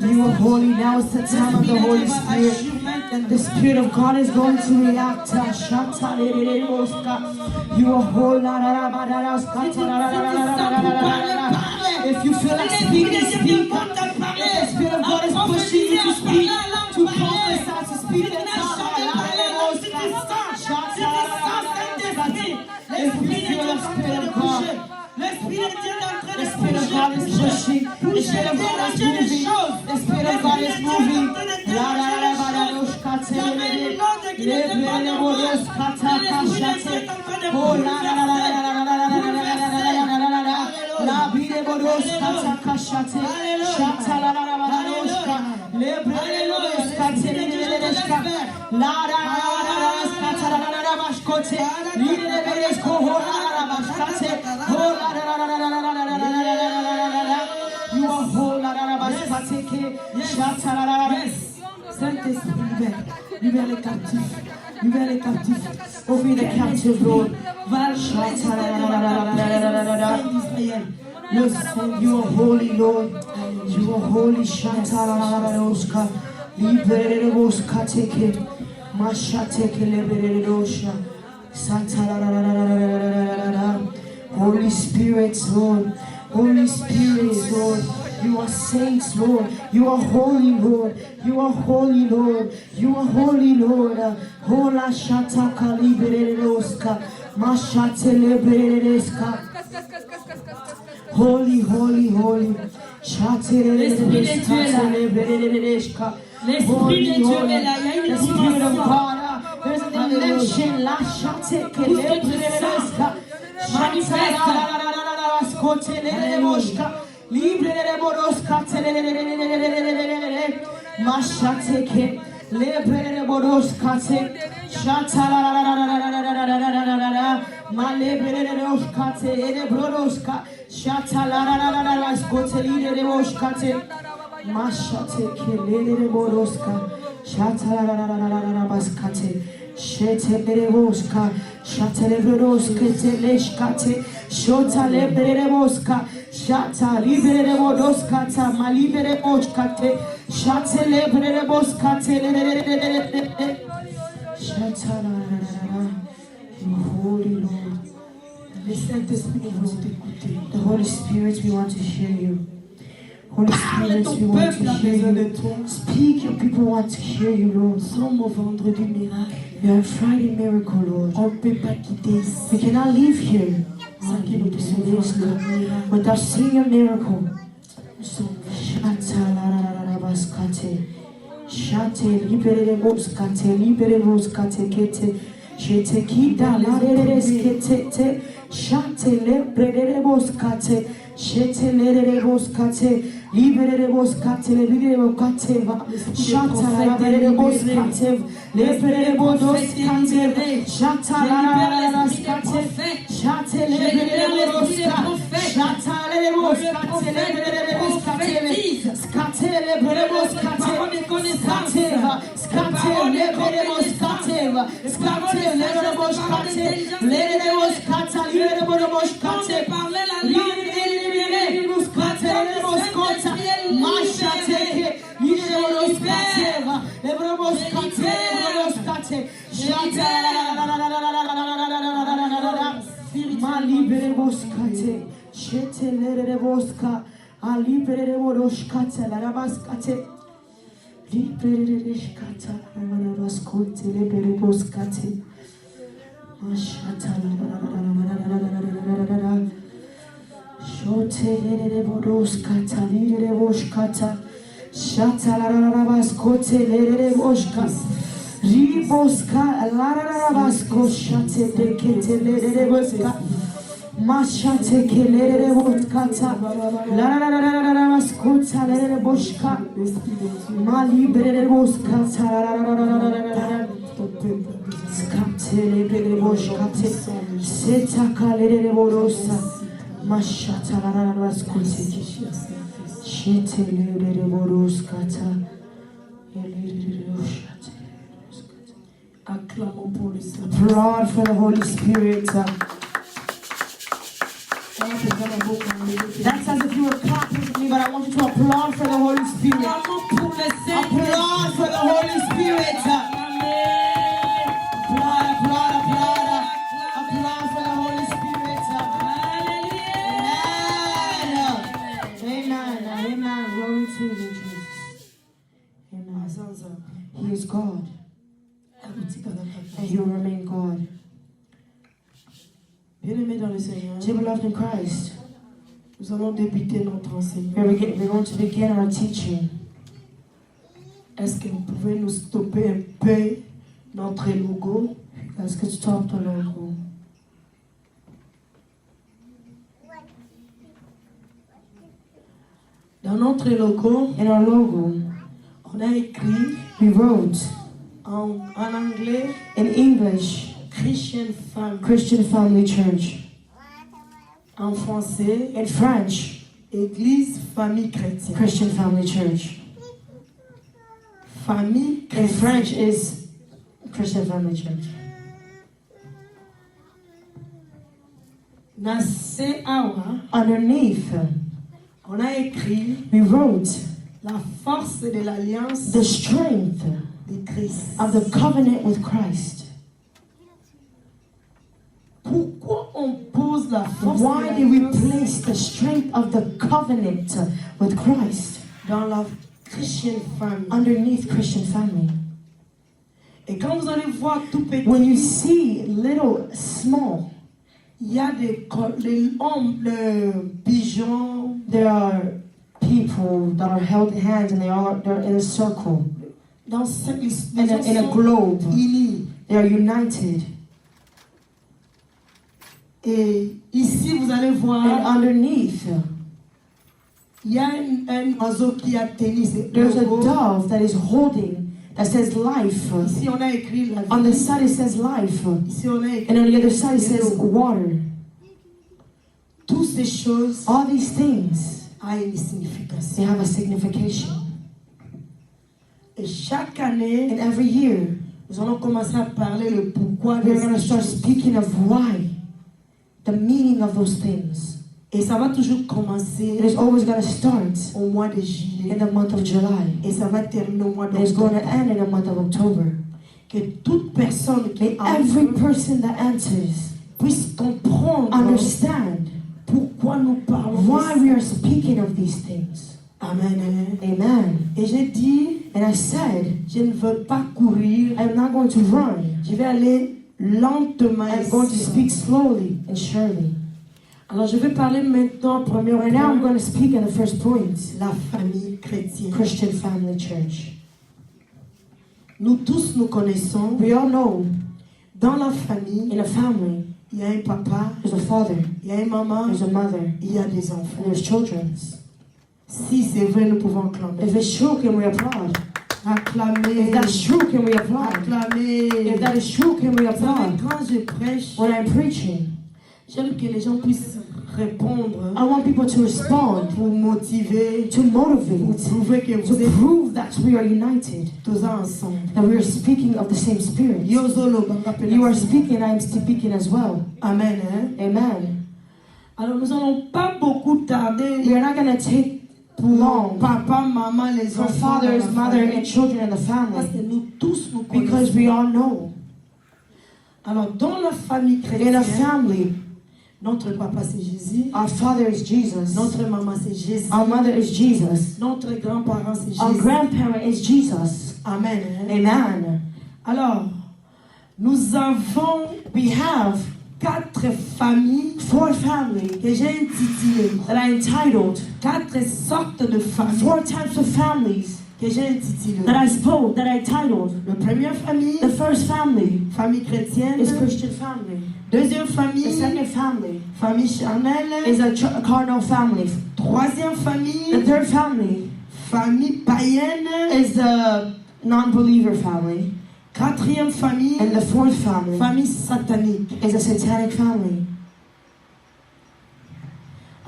You are holy. Now is the time of the Holy Spirit. The Spirit of God is going to react. You are holy. If you feel like speaking, speak. The Spirit of God is pushing you to speak, to prophesy, to speak in tongues. If you feel the Spirit of God, the Spirit of God is pushing. The Spirit of God is moving. The Spirit of God is moving. You are whole. Saint-Esprit, libère les captifs. Libère les captifs. Ouvre les captifs, Lord. You are holy, Lord. You are holy. Shatarabararoska. Libereroska teke. Mashateke libererosha. Santarararararararara. Holy Spirit, Lord. Holy Spirit, Lord. You are saints, Lord. You are holy, Lord. You are holy, Lord. You are holy, Lord. Hola shataka libereroska. Mashate libereroska. Holy, holy, holy. L'Esprit de Dieu est là. L'Esprit de Dieu est là. Il y a une dimension. There's a dimension. La shateke libereroska. Manifeste. Libre de Boroska, Mashateke, Libre de Boroska, Shatala, Malebre de Roskate, Boroska, Shatala, Scoteli de Boskate, Mashateke, Lady de Boroska, Shatala, Baskate, Sheteberoska, Shateleberoska, Teleskate, Shotaleberoska. Shata libere bodos kata malibere boskate. Shata libere boskate. Shata la la la la. You holy Lord. Le Saint-Esprit veut t'écouter. The Holy Spirit, we want to hear you. Holy Parle, Spirit, ton we want peuple to a hear besoin de you. toi. Speak, your people want to hear you, Lord. Nous sommes au vendredi miracle. You are a Friday miracle, Lord. On ne peut pas quitter ici We cannot leave here sans qu'il nous décevise le miracle. without seeing a miracle. Nous sommes Shata la la la la baskate. Shate libere boskate, libere boskate kete. Shete kita la re skete te. Shate libere boskate. Shete libere boskate. Libere boskate, libere boskate va. Shata la libere boskate. Libere boskate. Shata la la la skate. Shate libere boskate. Shata libere boskate, libere boskate. Skate libere boskate. Skateva, skateva, libere boskateva. Skateva, libere boskate. Libere boskata, libere boskate. Libere boskate, libere boskata. Masha teke, libere boskateva. Libere boskate, libere boskate. Shata ma libere boskate. Shete libere boska. A libere boskate, la rabaskate. Libere boskata, la rabaskote, libere boskate. Mashata la Shote libere boskata, libere boskata. Shata la rabaskote, libere boskata. Riboska, la rabasko, shate dekete, libere boskata. Mashate kelere boskata la la la la la baskota lere boska mali bere boskata la la la la la la skate lere boskate seta kalere borosa mashata la la la baskote shete lere boroskata lere boskata. acclamons pour le Saint. Applaud for the Holy Spirit. That's as if you were clapping for me, but I want you to applaud for the Holy Spirit. Acclamons pour le Saint. Applaud for the Holy Spirit. Applaud, applaud, applaud. Applaud for the Holy Spirit. Amen. Amen. Amen. Glory to you, Jesus. Amen. He is God, and He will remain God. Bien-aimés dans le Seigneur, Dear beloved in Christ, nous allons débuter notre enseignement. we're going to begin our teaching. Est-ce que vous pouvez nous stopper un peu notre logo? Let's get stopped on our home. Dans notre logo, In our logo, on a écrit we wrote en anglais in English, Christian Family. Christian Family Church. En français, In French, Église Famille Chrétienne. Christian Family Church. Famille In chrétienne. French is Christian Family Church. Dans CAWA, Underneath, on a écrit we wrote la force de l'alliance the strength de Christ. of the covenant with Christ. Pourquoi on pose la force Why de did we l'alliance place the strength of the covenant with Christ dans la Christian Family? underneath Christian Family? Et quand vous allez voir tout petit, When you see little, small, il y a des hommes, des pigeons, there are people that are held in hands and they're in a circle, dans cette in a globe. unis. They are united. Et ici, vous allez voir, And underneath, il y a un oiseau qui a tenu ce there's a logo. dove that is holding, that says life. Ici, on a écrit la On the vie. side it says life. Ici, on a écrit And on the other side it says water. toutes ces choses All these things, ont une signification. they have a signification. Et chaque année, And every year, nous allons commencer à parler le pourquoi de we're going to ces start choses. speaking of why, the meaning of those things. Et ça va toujours commencer It is always going to start au mois de juillet. in the month of July. Et ça va terminer au mois And it's going d'octobre. to end in the month of October. Que toute personne qui Every person that enters puisse comprendre understand pourquoi nous parlons de why ça. we are speaking of these things. Amen. Amen. Et j'ai dit, And I said, je ne veux pas courir. I'm not going to run. Je vais aller lentement. I'm going to ici. speak slowly and surely. Alors je vais parler maintenant, premier Right now I'm point, going to speak on the first point, la famille chrétienne. Christian Family Church. Nous tous nous connaissons. We all know Dans la famille, in a family, il y a un papa, there's a father, il y a une maman, there's a mother, il y a des and enfants. there's children. Si c'est vrai, nous pouvons acclamer. If it's true, can we applaud? Acclamer. If that's true, can we applaud? Acclamer. If that is true, can we Vous savez, applaud? quand je prêche, When I'm preaching, j'aime que les gens puissent répondre I want people to respond, pour motiver, to pour motivate, prouver que vous to êtes prove that we are united, tous ensemble. that we are speaking of the same spirit. Yozolo banga pena. You are speaking, I am speaking as well. Amen. Hein? Amen. Alors nous allons pas beaucoup tarder We are not going to take pour long papa, maman, les for enfants, fathers, dans la mother, famille. and children in the Parce family, que nous tous nous because connaissons. we all know Alors dans la famille in chrétienne, a family, notre papa c'est Jésus, our father is Jesus, notre maman c'est Jésus, our mother is Jesus, notre grand-parent c'est our Jésus. grandparent is Jesus. Amen. Hein? Amen. Alors, nous avons, We have 4 familles 4 families que j'ai intitulées. that are entitled 4 sortes de familles 4 types of families que j'ai intitulées. that I spoke, that I titled. La première famille, The first family famille chrétienne. is Christian family. Deuxième The famille, second family famille charnelle. is a cardinal family. Troisième The famille, third family famille païenne. is a non-believer family. Quatrième famille, And the fourth family famille satanique. is a satanic family.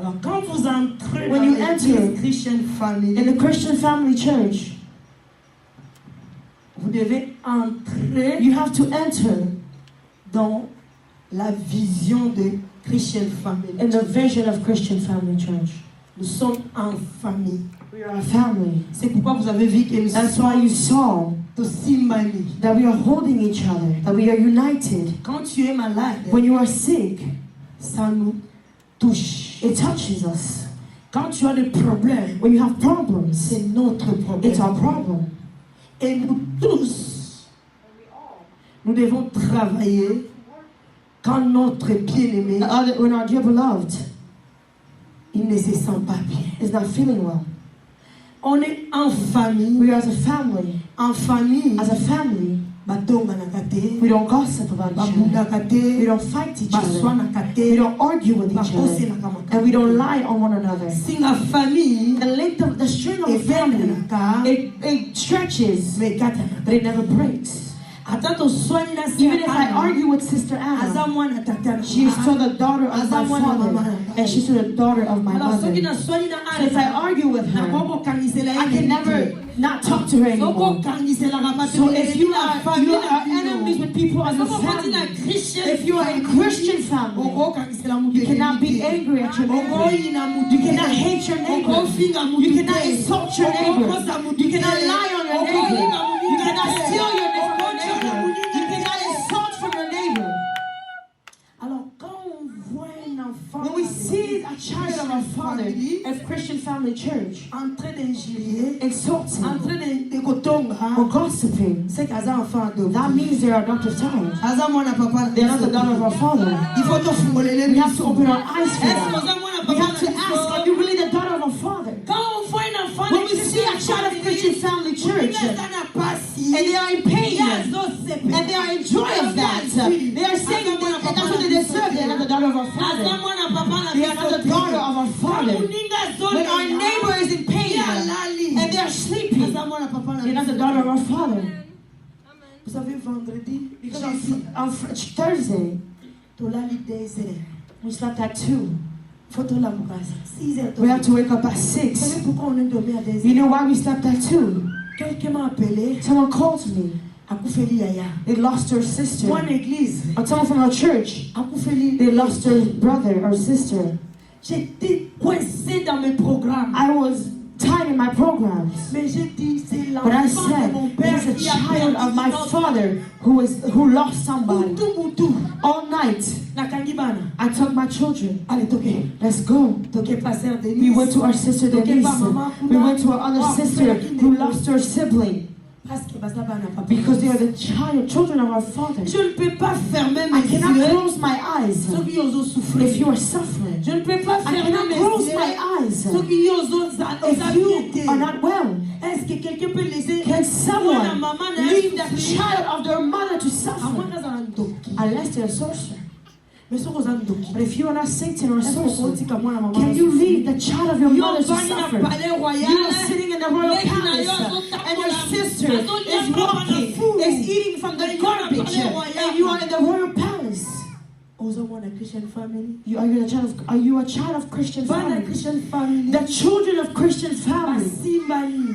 Alors quand vous entrez When dans you l'église enter Christian Family, In the Christian Family Church, vous devez entrer you have to enter dans la vision de Christian Family. in the vision of Christian Family Church. Nous sommes en famille. We are a family. C'est pourquoi vous avez vu que nous That's why sommes you saw aussi manis. that we are holding each other, that we are united. Quand tu es malade, When you are sick, ça nous touche. it touches us. Quand tu as des problèmes, When you have problems, c'est notre problème. it's our problem. Et nous tous, nous devons travailler quand notre bien-aimé, When our dear beloved il ne se sent pas bien. is not feeling well, On est en famille. we are as a family. En famille, As a family, batonganaka te, we don't gossip about each other. babundaka We te, don't fight each other. baswanaka We te, don't argue with each other. bakoselaka And we don't makate. lie on one another. Singa famille, The length of the string of a family, ebenganaka, it stretches, mekatanaka. but it never breaks. Ata toswani na si Even if I Ana, argue with Sister aza Anna, mwana tata na she is mama. still the daughter of my father, and she's still the daughter of my Alors soki mother. naswani na So if I Ana, argue with her, nakokokangisela I can never not talk to her anymore. sokokangiselaka So if you are enemies with people as a family, if you are a Christian family, you cannot be angry at your neighbor. You cannot hate your neighbor. You cannot insult your neighbor. You cannot lie on your neighbor. You cannot steal your neighbor from your neighbor. You cannot insult from your neighbor. Alors quand on voit un enfant When we see a child of our father of Christian Family Church en train d'injurier, insulting en train de kotonga, or gossiping, c'est qu'aza enfant adopté. that means they are adopted child. Aza mwana papa. They are not the daughter of our father. Il faut tofungolele We have to open our eyes for Est-ce que that. aza mwana We papa have to ask, are you really the daughter of our father? Quand on voit un enfant When we see a child of Christian Family Church and et they are in pain and they are in joy of that, they are saying that that's what they deserve. They are not the daughter of our father. They are not the daughter of our father. When our neighbor is in pain and they are sleeping, they are not the daughter of our father. Vous savez, vendredi, Because on Thursday, tolali 2 heures. we slept at 2. Faut tolamuka 6 heures. We have to wake up at Vous savez 6. pourquoi on est dormi à 2 You heures? know why we slept at 2? Quelqu'un m'a appelé, Someone called me. akufeli yaya. They lost their sister. Moi en église, Or someone from our church, akufeli. they lost their brother or sister. j'étais coincé dans mes programmes. I was tied in my programs. Mais j'ai dit, c'est But I l'enfant said, de mon père it's a qui a child of my perdu father who lost somebody. Mutu. All night, Nakangi bana. I took my children. Allez, toquez. Let's go. Toquez pas sœur We Denise. went to our sister Denise. We went to our other sister who lost her sibling. Parce que basa bana papa. Because they are the children of our father. Je ne peux pas fermer I mes cannot yeux. close my eyes Ceux qui osent souffrir. if you are suffering. Je ne peux pas I fermer cannot mes close yeux. my eyes Ceux qui osent if you are not well. Est-ce que quelqu'un peut laisser Can someone maman leave the child of their mother to suffer doki? unless they're a sorcerer? Mais ceux qui osent doki. But if you are not Satan or a Est-ce qu'on sorcerer, dit qu'à moi la maman can you leave the child of your mother to suffer? au palais royal? You are sitting in the royal palace and your sister is walking, is eating from the garbage, and you are in the royal palace. Christian family. Are you a child of Christian family? Christian family. The children of Christian family,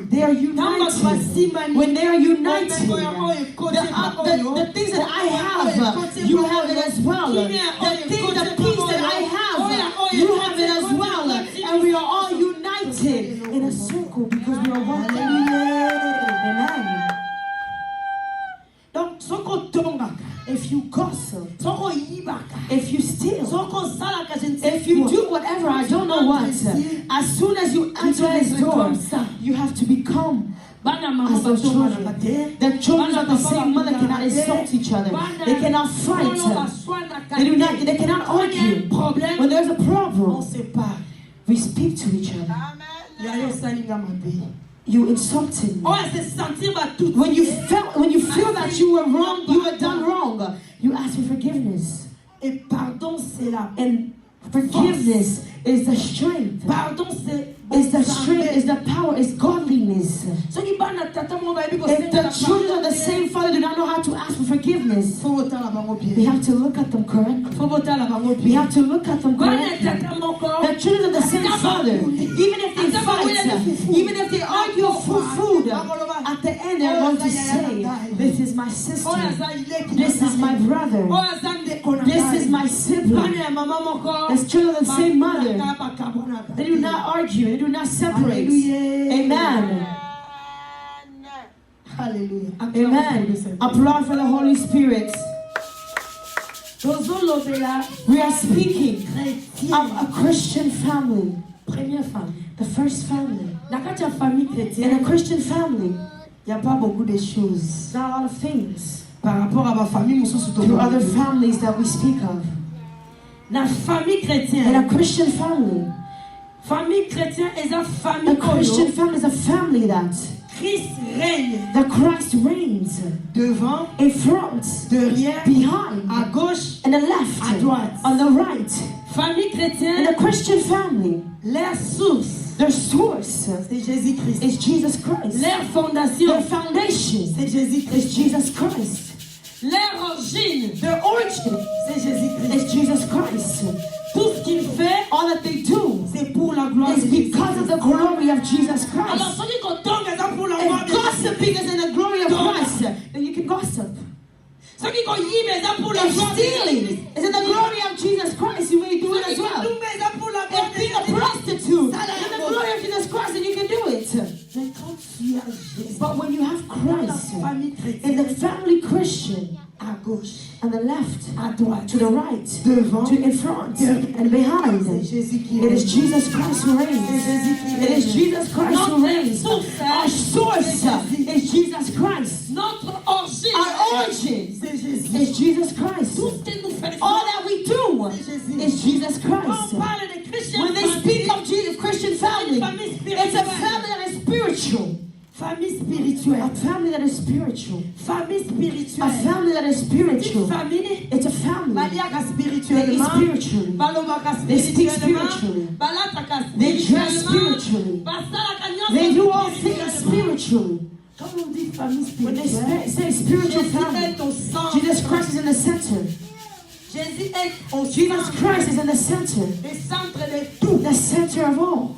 they are united. When they are united, the things that I have, you have it as well. The peace that I have, you have it as well. And we are all united in a circle because we are one family. Amen. Donc, soko tonga. If you gossip, Soko yibaka. if you steal, Soko salaka, je ne sais if you quoi. do whatever, I don't know what, as soon as you enter this door, you have to become Bana mama as those batonga na children. bate. The children of the same mother cannot insult each other. They cannot fight. They cannot argue. When there's a On problem, sait pas. we speak to each other. Yayo salinga mabe. You insulted me. Oh, elle se sentir ba tout. When you feel that you were wrong, you were done wrong, you ask for forgiveness. Et pardon, c'est la. And forgiveness is the strength. Pardon, c'est. Is the strength, is the power, is godliness. Soki bana tata mo ba biko If the children of the same father do not know how to ask for forgiveness, Faut voter la bango we bien. have to look at them correctly. Faut voter la bango We bien. have to look at them Bana correctly. tata moko. The children of the same father, even if they fight, even if they argue for food, at the end they're going to say, this is my sister, this is my brother, this is my sibling. As children of the same mother, they do not argue, they do not separate. Amen. Hallelujah. Amen. Applaud for the Holy Spirit. We are speaking of a Christian family. Première femme. The first family. Dans la famille In chrétienne, a Christian family, il n'y a pas beaucoup de choses. there are a lot of things Par rapport à ma famille, mon sens to other families that we speak of. La famille In chrétienne. a Christian family, Famille chrétienne est une a famille Christian où family is a family that Christ règne the Christ reigns devant, in front, derrière, behind, à gauche. and the left, à droite. on the right. Famille In chrétienne, a Christian family, leur source, their source c'est Jésus-Christ. is Jesus Christ. Leur fondation, Their foundation c'est Jésus-Christ. is Jesus Christ. Leur origine, Their origin c'est Jésus-Christ. is Jesus Christ. Tout ce qu'il fait, All that they do c'est pour la gloire de is Jésus. because of the glory of Jesus Alors, Christ. ceux qui comptent, c'est pour la gloire If de Jésus. gossiping is in the glory of Christ, then you can gossip. Ceux qui comptent, c'est pour la If gloire de stealing Jésus. is in the glory of Jesus Christ, you may do it as well. C'est pour la gloire If de being a Jésus. prostitute is in the glory of Jesus Christ, then you can do it. Mais quand tu as Jésus, But when you have Christ la famille in the chrétienne, family Christian, à gauche, on the left, à droite, to the right, devant, to in front, and behind, c'est Jésus qui it is règne. Jesus Christ who reigns. It is Jesus Christ who reigns. Our source is Jesus Christ. Notre origine, Our origin c'est Jésus. is Jesus Christ. Tout ce que nous faisons, All that we do is Jesus quand Christ. on parle de chrétiens, When they speak of Jesus, Christian family, it's a family that is spiritual. famille spirituelle, A family that is spiritual. famille A spirituelle, family that is spiritual. famille, It's a family. baliaka They eat spirituellement, spiritually. balobaka They speak spirituellement, spiritually. balataka They dress spirituellement, spiritually. basalaka nyonso They do all things spirituellement. spiritually. Quand on dit famille When they spirituelle, say spiritual Jésus family, est au centre. Jesus Christ is in the center. Jésus est au Jesus centre, Christ is in the center. le centre de tout. The center of all.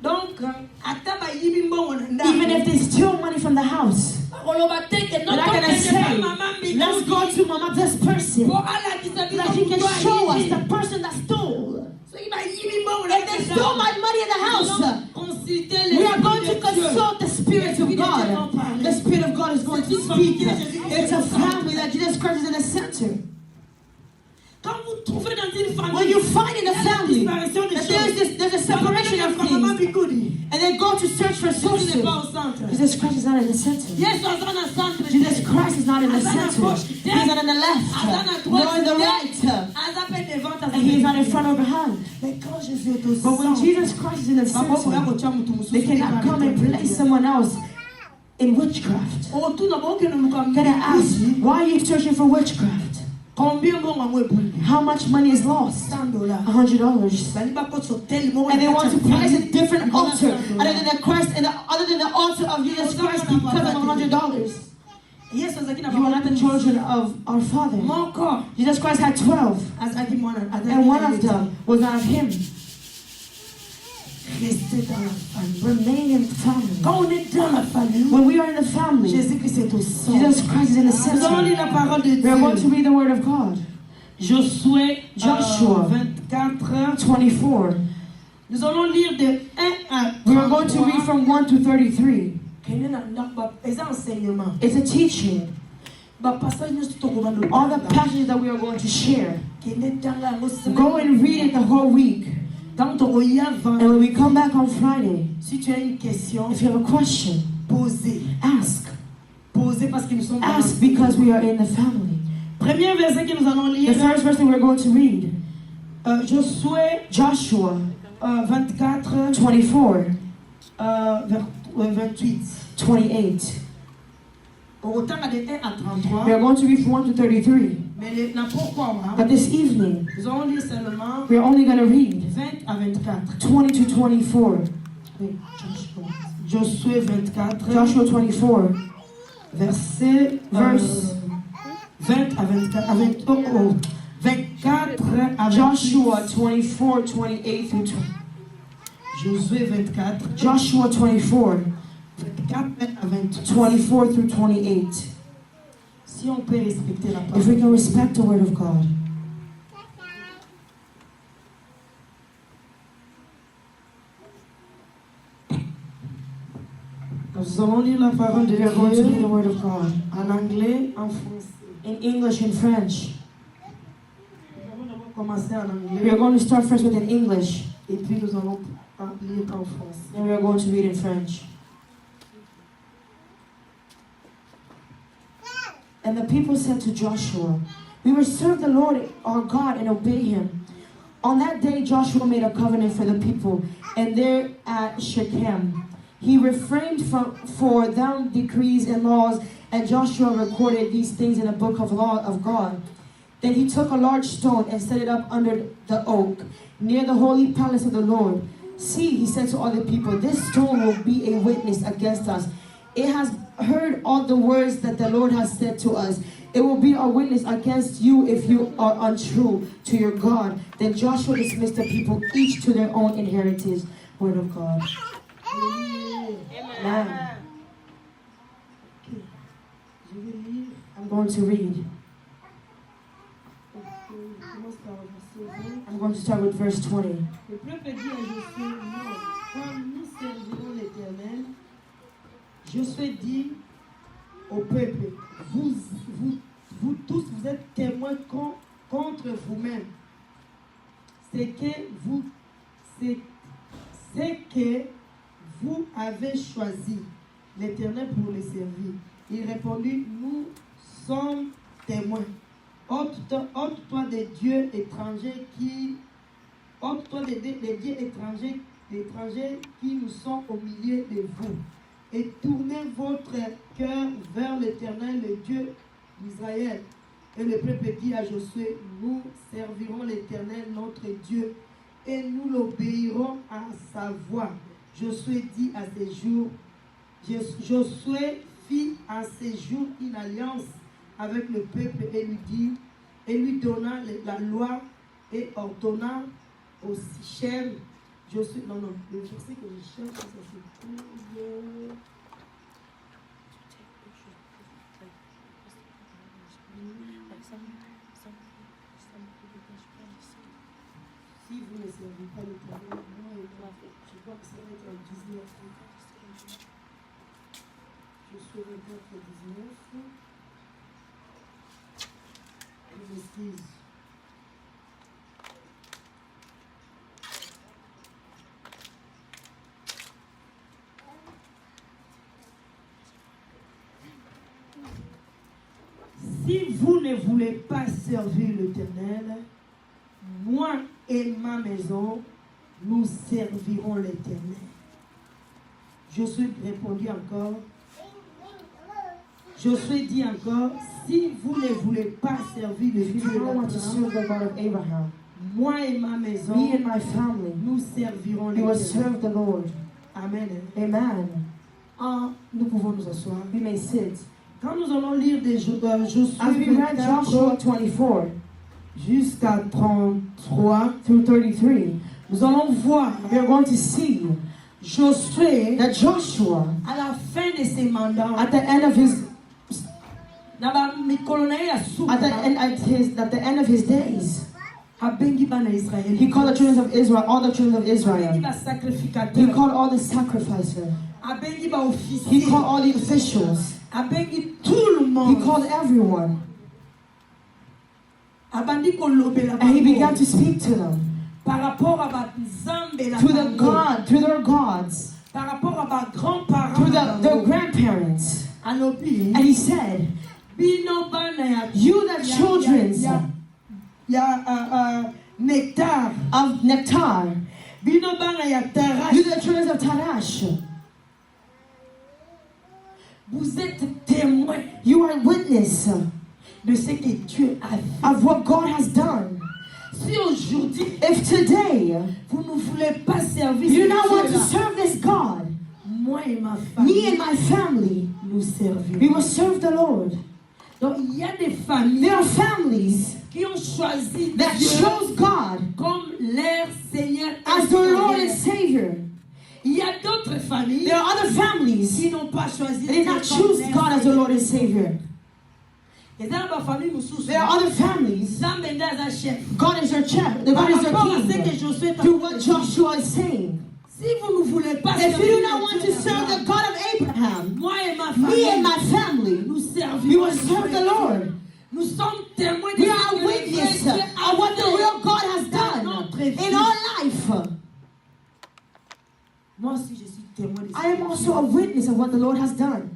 Donc, ata bayibi mbongo na ndako. Even if they steal money from the house, Koloba teke, they're non not gonna tokende pa say, mama let's go mbikuki. to Mama this person. Po alakisa So that she can biso show us kutu the person that stole. speak. Jésus-Christ It's est a au centre. family that Jesus Christ is in the center. Quand vous trouvez dans une famille, When you find in a family disparition des that choses, there's a separation of Maman things, Bikoudi, and they go to search for Jésus n'est pas sources, au centre. Jesus Christ is not in the center. Yesu azana centre. Jesus Christ is not in the Azana center. gauche, He's not in the Azana left, droite, nor in the right, Azape devant, and he is not in front or behind. Mais quand Jésus est au But when centre, Jesus Christ is in the center, they cannot come and place someone else in witchcraft. Then I ask, why are you searching for witchcraft? How much money is lost? $100. And they want to place a different altar other than the Christ and other than the altar of Jesus Christ because of $100. You are not the children of our Father. Jesus Christ had 12, and one of them was not of him. Remain in the family. When we are in the family, Jesus Christ is in the center. We are going to read the word of God. Josué Joshua 24. 24. Nous allons lire de 1 à 3. We are going to read from 1 to 33. It's a teaching. All the passages that we are going to share, go and read it the whole week. And when we come back on Friday, if you have a question, ask. Ask because we are in the family. Premier verset que nous allons lire, The first verse that we're going to read, Josué Joshua 24, 24, 28. 28. Autant de 1 à 33. We are going to read from 1 to 33. Mais pourquoi But this evening, nous allons lire seulement we are only going to read 20 à 24. 20 to 24. Josué 24, Joshua 24, verset verse 20 à 24. 24 à 28. Joshua 24, 28 through 20. Josué 24, Joshua 24, 24 à 28. 24 through 28. Si on peut respecter la If parole. we can respect the word of God. Nous allons lire la parole de We are going to read the Dieu word of God en anglais, en français. in English and French. Nous allons d'abord commencer en We anglais are going to start first with in English, et puis nous allons lire en français. and we are going to read in French. And the people said to Joshua, "We will serve the Lord our God and obey him." On that day Joshua made a covenant for the people, and there at Shechem he refrained for them decrees and laws, and Joshua recorded these things in a book of law of God. Then he took a large stone and set it up under the oak, near the holy palace of the Lord. "See," he said to all the people, "this stone will be a witness against us. It has heard all the words that the Lord has said to us. It will be a witness against you if you are untrue to your God." Then Joshua dismissed the people, each to their own inheritance. Word of God. Amen. Je vais lire. I'm going to read. Je commence par le verset 20. I'm going to start with verse 20. Le peuple dit à Josué, non, quand nous servirons l'Éternel, Josué dit au peuple, vous tous, vous êtes témoins contre vous-même. C'est que vous avez choisi l'Éternel pour le servir. Il répondit, nous sommes témoins. Ôte-toi des dieux étrangers qui nous sont au milieu de vous. Et tournez votre cœur vers l'Éternel, le Dieu d'Israël. Et le peuple dit à Josué, nous servirons l'Éternel, notre Dieu, et nous l'obéirons à sa voix. Josué fit à ses jours une alliance avec le peuple et lui donna la loi et ordonna aux chefs. Josué, non, le verset que je cherche, ça se trouve. Si vous ne servez pas l'Éternel, moi et moi, je crois que ça va être en 19. Je m'excuse. Si vous ne voulez pas servir l'Éternel, moi et ma maison, nous servirons l'Éternel. Je suis répondu encore. Je suis dit encore, si vous ne voulez pas servir le Dieu d'Abraham, moi et ma maison, Me and my family, nous servirons we will l'Éternel. serve the Lord. Amen. Amen. Nous pouvons nous asseoir. We may sit. Quand nous allons lire des As we read Joshua 24 24 jusqu'à 33, through 33, nous allons voir we are going to see Josué that Joshua, à la fin de ses mandats, at the end of his at at the end of his days, abengi bana Israël. he called the children of Israel, all the children of Abengi Israel. ba sacrificateur. He called all the sacrificers. Abengi ba officier. He called all the officials. Abengi tout le He monde. called everyone. Abandi kolobela And he bango. began to speak to them. Par rapport à ba nzambe la To the bango. God, to their gods, Par rapport à ba grands-parents. to na their bango. grandparents. Alobi. And he said, Bino bana ya. you the children Ya nectar. of Nectar, Bino bana ya you Tarash. the children of Tarash, Vous êtes témoins you are witness de ce que Dieu a fait. of what God has done. Si aujourd'hui, If today vous ne voulez pas servir you ce do not want to Dieu-là, serve this God, moi et ma me famille, and my family, nous servirons. we will serve the Lord. Donc, il y a des familles There are families qui ont choisi that Dieu chose God comme leur Seigneur et as their Lord and Sauveur. Savior. Il y a d'autres familles There are other families qui n'ont pas choisi that did not choose God as their Lord and Savior. Et dans ma famille, nous soucions. There are other families. Nzambe nde aza chef. God is their shepherd. The God is their Par rapport à ce que king. Josué est en To train what de dire. Joshua is saying. Si vous ne voulez pas If servir you do le not want Dieu to serve the d'Abraham, God of Abraham, moi et ma me and famille, my family, nous we servirons. will serve the Lord. Nous sommes témoins de We ce are que le vrai witness Dieu a of what the fait real God has dans done notre vie. in our life. Moi aussi, je suis témoin de ce I am que also a Dieu a fait. witness of what the Lord has done.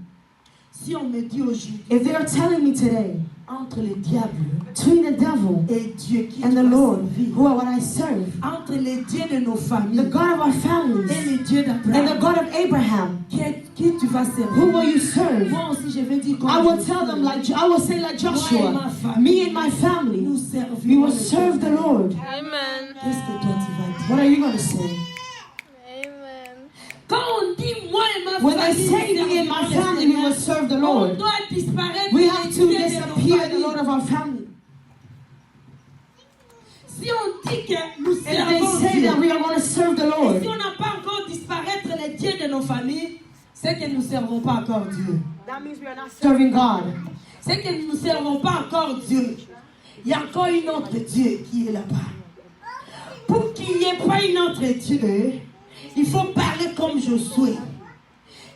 Si on me dit aujourd'hui, If they are telling me today, entre le diable between the devil et Dieu qui and the doit Lord, servir, who are what I serve, entre les dieux de nos the familles God of our et families les dieux and the d'Abraham, God of Abraham, qui tu vas servir? who will you serve? Moi aussi, je vais dire comme I will Josué. tell them like I will say like Moi et ma Joshua, famille, me and my family, nous we servirons will le serve the Seigneur. Lord. Qu'est-ce que toi tu vas dire? What are you going to say? Quand on dit moi et ma When I famille, say me and my family, we will serve the on Lord, doit disparaître we des have to dieux de nos disappear the Lord familles. of our family. Si on dit que nous If they servons say Dieu, that we are going to serve the et Lord, si on n'a pas encore disparaître les dieux de nos familles, c'est que nous ne servons pas encore Dieu. that means we are not serving God. C'est que nous ne servons pas encore Dieu. Il y a encore une autre Dieu qui est là-bas. Pour qu'il n'y ait pas une autre Dieu, il faut parler comme Josué.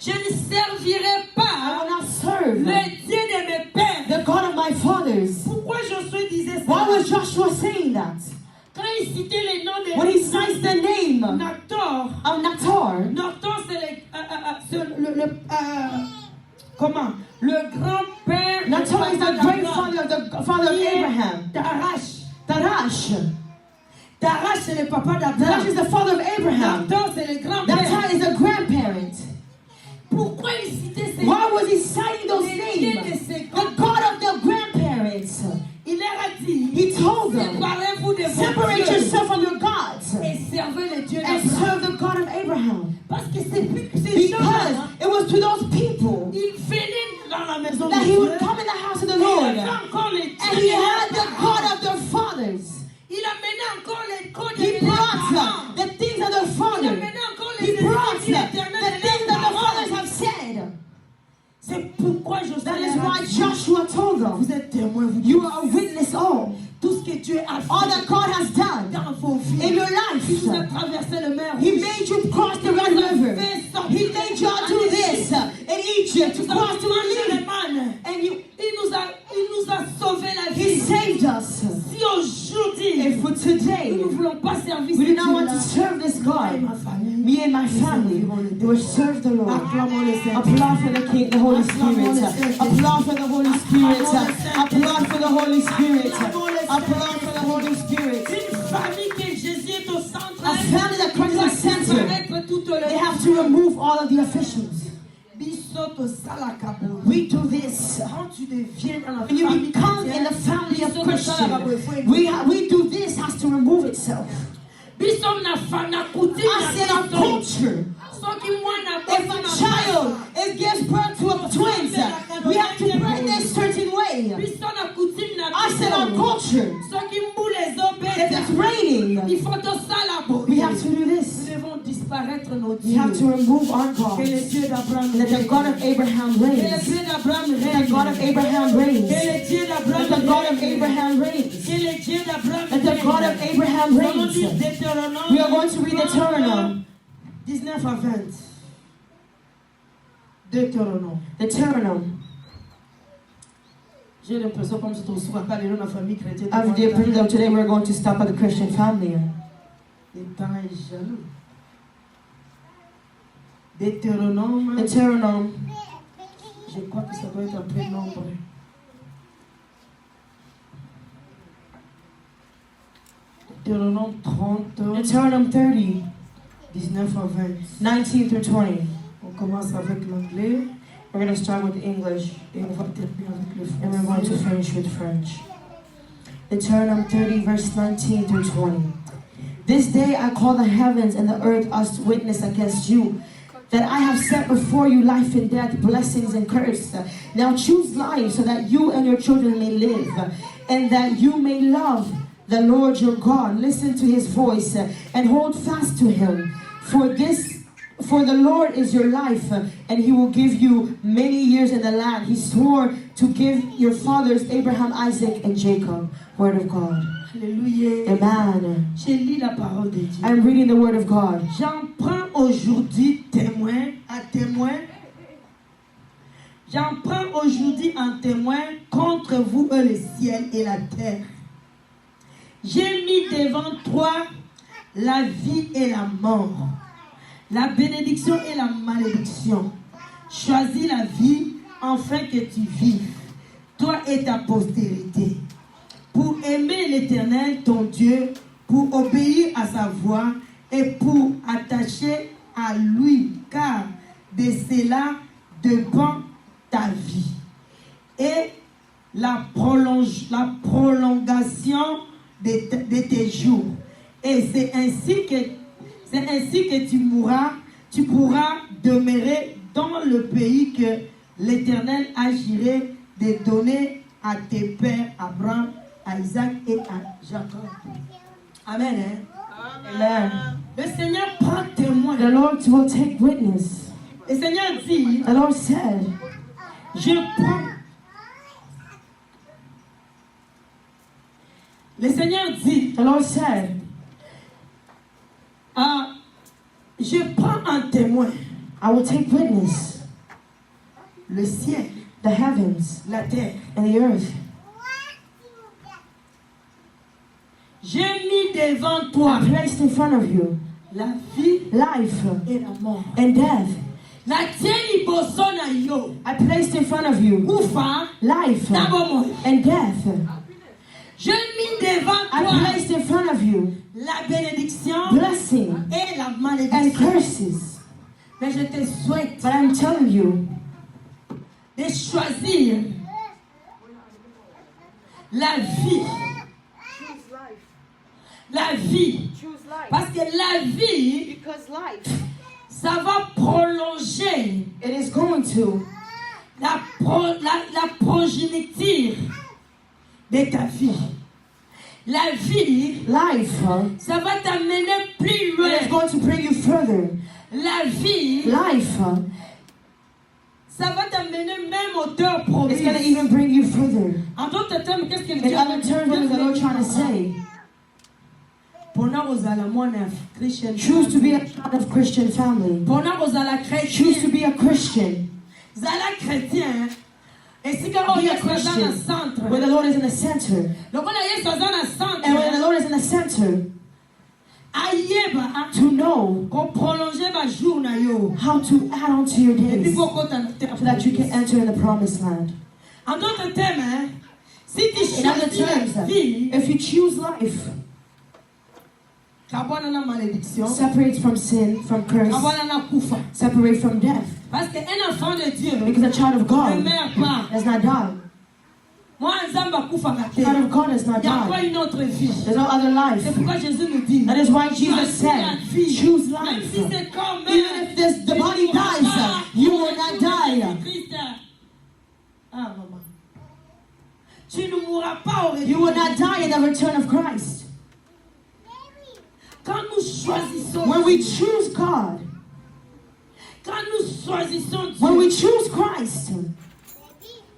Je ne servirai I pas will not serve le Dieu de mes pères. the God of my fathers. Pourquoi Josué disait ça? Why was Joshua saying that? Quand il citait les noms de When he cites the name of Nactor, Naktar, Nactor c'est comment? Le grand-père Naktar is the great d'Abraham. father of Abraham. Tarash. Tarash. Tarash c'est le papa Tarash d'Abraham. is the father of Abraham. Nactor c'est le grand-père. Naktar is a grandparent. Pourquoi il citait ces Why was he citing those names? The God of their grandparents. Il leur a dit, He told them, séparez-vous de vos separate dieux yourself from your gods et servez le Dieu and d'Abraham. serve the God of Abraham. Parce que ces gens-là, Because it was to those people ils venaient dans la maison de that he Dieu. would come in the house of the Il Lord avait encore les and dieux he de had the leurs God parents. of their fathers. Il amenait encore les codes He de leurs brought parents. the things of their Il fathers. amenait encore les He brought esprits the éternels de things leurs that the parents. fathers have said. C'est pourquoi Josué That is leur a why dit, Joshua told vous them, êtes témoins, vous you are a witness all. tout ce que Dieu a All fait that God has done dans vos vies. in your Il vous a life. traversé le mer. He made you cross the Red River. Fait sortir He made you do this in Egypt. hardship, to nous a cross through mangé les need. mannes. And you, Il nous a sauvé la He vie. saved us. Si aujourd'hui, And for today, nous ne voulons pas servir we ce do not want to Dieu-là, serve this moi et God. ma famille, Me and my family, we will serve the Lord. acclamons le Seigneur. Applaud for the King, the Holy Spirit. Applaud for the Holy Spirit. Applaud for the Holy Spirit. Applaud for the Holy Spirit. Une famille que Jésus est au centre, A family that Christ is the center. disparaître toutes They les have to remove all of the officials. bisoto salakabo. We do this. Quand tu deviens dans la When you famille become in the chrétienne, family of bisoto Christian, salakabo, we do this has to remove itself. biso na coutume I said our na biso. culture. Soki mwana If a child gives birth to a twins, we have to pray this certain way. biso na coutume na I said our culture. soki mbula If ezobeta, it's raining, il faut tosala boye. we have to do Nous this. devons disparaître nos We have to dieux. remove our Que gods. le Dieu d'Abraham That the règne. God of Abraham Que le reigns. Dieu d'Abraham That the God of règne. Abraham Que reigns. le Dieu d'Abraham That the God of règne. Abraham reigns. Que le Dieu d'Abraham That the God of règne. Abraham Nous allons lire reigns. Deutéronome We are going to read Deuteronomy. 19 à 20. Deutéronome. Deuteronomy. J'ai l'impression comme si tu ne pas dans la famille chrétienne. I have the opinion that today we're going to stop at the Christian family. Le temps est jaloux. Deutéronome. Deuteronomy. Je crois que ça doit être un peu nombreux. Deutéronome 30, Deuteronomy 30, 19 à 20. 19 through 20. On commence avec l'anglais We're going to start with English et on va terminer avec le and we're going to français. finish with French. Deuteronomy 30, verse 19 through 20. This day I call the heavens and the earth as witness against you, that I have set before you life and death, blessings and curse. Now choose life so that you and your children may live, and that you may love the Lord your God. Listen to his voice and hold fast to him. For the Lord is your life, and he will give you many years in the land. He swore to give your fathers Abraham, Isaac, and Jacob. Word of God. Alléluia. Amen. Je lis la parole de Dieu. I'm reading the word of God. J'en prends aujourd'hui témoin à témoin. J'en prends aujourd'hui en témoin contre vous, le ciel et la terre. J'ai mis devant toi la vie et la mort, la bénédiction et la malédiction. Choisis la vie afin que tu vives, toi et ta postérité, pour aimer l'Éternel ton Dieu, pour obéir à sa voix et pour attacher à lui, car de cela dépend ta vie et la prolongation de tes jours. Et c'est ainsi que tu mourras, tu pourras demeurer dans le pays que l'Éternel a juré de donner à tes pères Abraham, à Isaac et à Jacob. Amen. Hein? Amen. Le Seigneur prend témoin. The Lord will take witness. Le Seigneur dit, The Lord said, je prends. Le Seigneur dit, the Lord said, je prends un témoin. I will take witness. Le ciel, The heavens la terre. and the earth. J'ai mis devant I toi placed in front of you la vie life et la mort. and death. La terre liboso na yo. I placed in front of you Kufa life na bomoi. and death. J'ai mis devant I toi placed in front of you la bénédiction blessing et la and malédiction. curses. Mais je te souhaite But I'm telling you de choisir la vie. La vie. Parce que la vie, because life, ça va prolonger it is going to la progéniture de ta vie. La vie, life, ça va t'amener plus it is loin. going to bring you further. La vie, Life, ça va t'amener même au terre it's going to promise. even bring you further. En d'autres termes, qu'est-ce que In other terms, what is the Lord trying to say? Pendant ozala mwana Christian, Choose to be a child of Christian family. pendant ozala Choose to chrétien, be a Christian. Zala chrétien. Et si quand on Be a est dans le Christian centre. where the Lord is in the center. Donc on est dans le centre. And when the Lord is in the center, to know qu'on prolonge ma jour na yo. how to add on to your Et puis days faut so qu'on t'en- that you can enter in the promised land. En d'autres termes, hein, si tu In other choisis la terms, vie, if you choose life, kabwana na malédiction, separate from sin, from curse, kabwana na kufa. separate from death. Parce qu'un enfant de Dieu Because a child of ne God meurt pas. does not die. Moi, Nzamba kufa A kate. child of God does not Il n'y a pas die. une autre vie. There's no other life. C'est pourquoi Jésus nous dit. That is why Jesus choisis la said, vie. choose Même life. si c'est quand même. Even if the body dies, you will not die. Ah, maman. Tu ne mourras pas au retour. You will not die in the return of Christ. Quand nous choisissons When we Dieu, choose God, quand nous choisissons when we Dieu, choose Christ,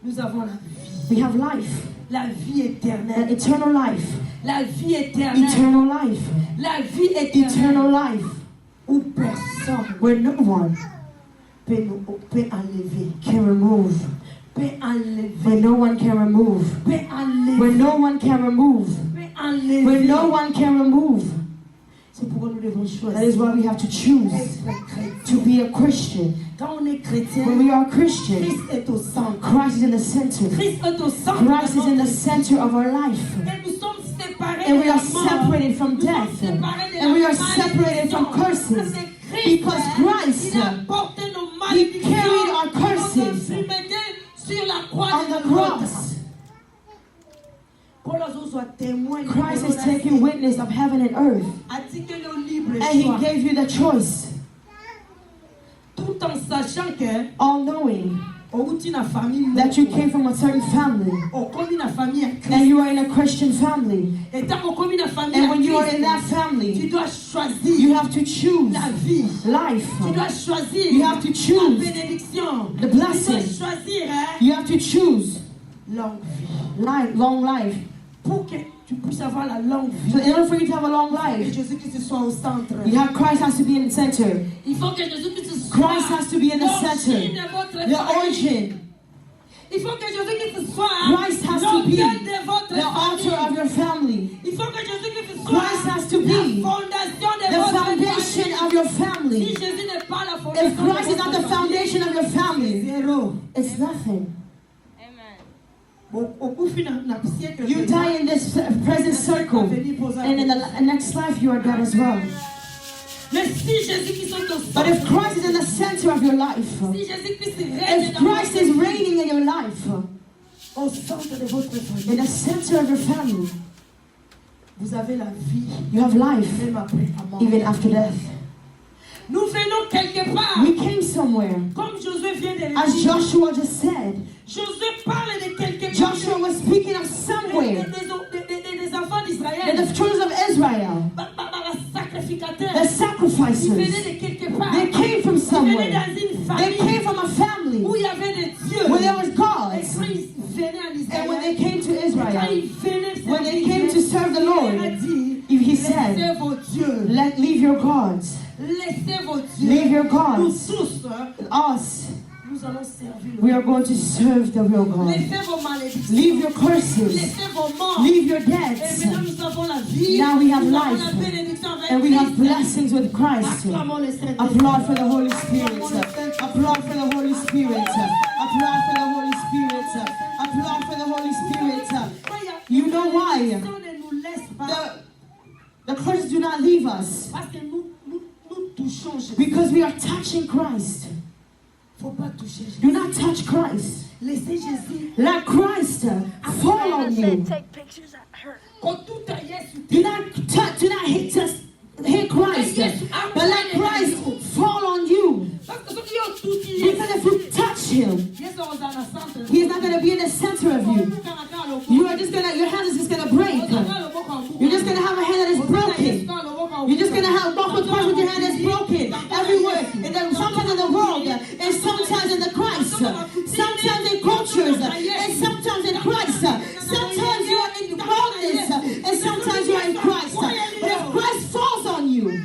nous avons la vie. we have life, La vie an éternelle. eternal life, La vie éternelle. eternal life, La vie éternelle. eternal life, Où personne where no one peut enlever. can remove, Peut enlever. where no one can remove, Peut enlever. where no one can remove, Peut enlever. where no one can remove. C'est pourquoi nous devons That is choisir. why we have to choose Être chrétien. to be a Christian. Quand on est chrétien, When we are Christian, Christ est au centre. Christ is in the center. Christ est au centre. Christ is in the de center of our life. notre vie. Et nous sommes séparés And we de are la mort. separated from Nous sommes death. séparés de And we la are separated from malédiction. curses. Parce que Christ, Because Christ, il a porté nos He malédictions. carried our On curses a fumé sur la croix on de the Golgotha. cross. Pour les autres soient témoins. Christ is taking witness of heaven and earth. A dit que le libre And He choix. gave you the choice, Tout en sachant que all knowing au outil na famille that you came from a certain family. au commis na famille à Christ. And you are in a Christian family. Et tant qu'au commis na famille And à when you are Christ, in that tu family, dois choisir you have to choose la vie. life. Tu dois choisir You have to la choose bénédiction. the Tu dois blessing. choisir hein, You have to choose longue vie. life, long life. Pour que tu puisses avoir la longue vie. So in order for you to have a long Que life, Jésus-Christ soit au centre. Christ has to be in the center. Il faut que Jésus-Christ soit Christ has to be in the center. l'origine de votre The famille. origin. Il faut que Jésus-Christ soit Christ has to be l'autel de votre the altar of famille. your family. Il faut que Jésus-Christ Christ soit has to la be fondation de the votre foundation famille. of your Si family. Jésus n'est pas la fondation If Christ de is not votre the foundation of your family, zéro. it's nothing. Au final, na siècle You die in this present circle, and in the next life you are dead as well. Mais si Jésus-Christ est au But centre, if Christ is in the center of your life, si Jésus-Christ règne if dans Christ is reigning in your life, au centre de votre famille, in the center of your family, vous avez la vie, you have life même après la mort. even after death. Nous venons quelque part, We came somewhere. comme Josué vient de le As dire. Joshua just said, Josué parle de quelque part. Joshua was speaking of somewhere. Des enfants And d'Israël, the children of Israel, sacrificateurs, the ils sacrificers, venaient de quelque part. they came from Ils venaient somewhere. dans une They famille came from a family où il y avait des dieux. where there was Et gods. quand ils venaient en And when they Israël, came to quand Israel, ils venaient when they came to serve the Lord, il a dit, he said, laissez vos dieux, leave your gods. laissez vos dieux. Leave your Nous gods. tous, Us, nous allons servir le we are going to serve the real God. Laissez vos malédictions. Leave your curses. Laissez vos morts. Leave your Et debts. maintenant nous avons la vie. Now we have nous avons life. la bénédiction avec And we have Christ. blessings with Christ. Acclamons le Saint-Esprit. Applaud for the Holy Spirit. Applaud for the Holy Spirit. Applaud for the Holy Spirit. Applaud for the Holy Spirit. You know why? Ne nous laisse pas. The curses do not leave us. Parce que nous touchons Jésus. Because we are touching Christ. Faut pas toucher Jésus. Do not touch Christ. Laissez Jésus. Let Christ fall on you. Quand tout aille sur Do not touch, do not hit Christ. But let Christ fall on you. parce que ceux qui ont tout dit, Because if you touch him, ils sont dans le centre. he's not going to be in the center of you. You are just gonna, your hand is just gonna break. You're just gonna have a hand that is broken. You're just gonna have walk with Christ with your hand that's broken everywhere. And then sometimes in the world, and sometimes in the Christ, sometimes in cultures, and sometimes in Christ. Sometimes you are in boldness, and sometimes you are in Christ. But if Christ falls on you,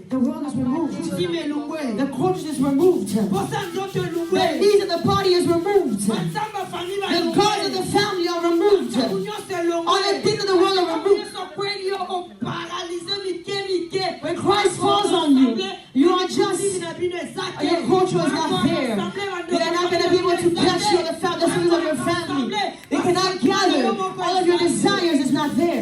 the world is removed. The corpse is removed. The knees of of the body is removed. The gods of the family are removed. All the things of the world are removed. When Christ falls on you, you are just, your culture is not there. They are not going to be able to catch you on the things of your family. They cannot gather. All of your desires is not there.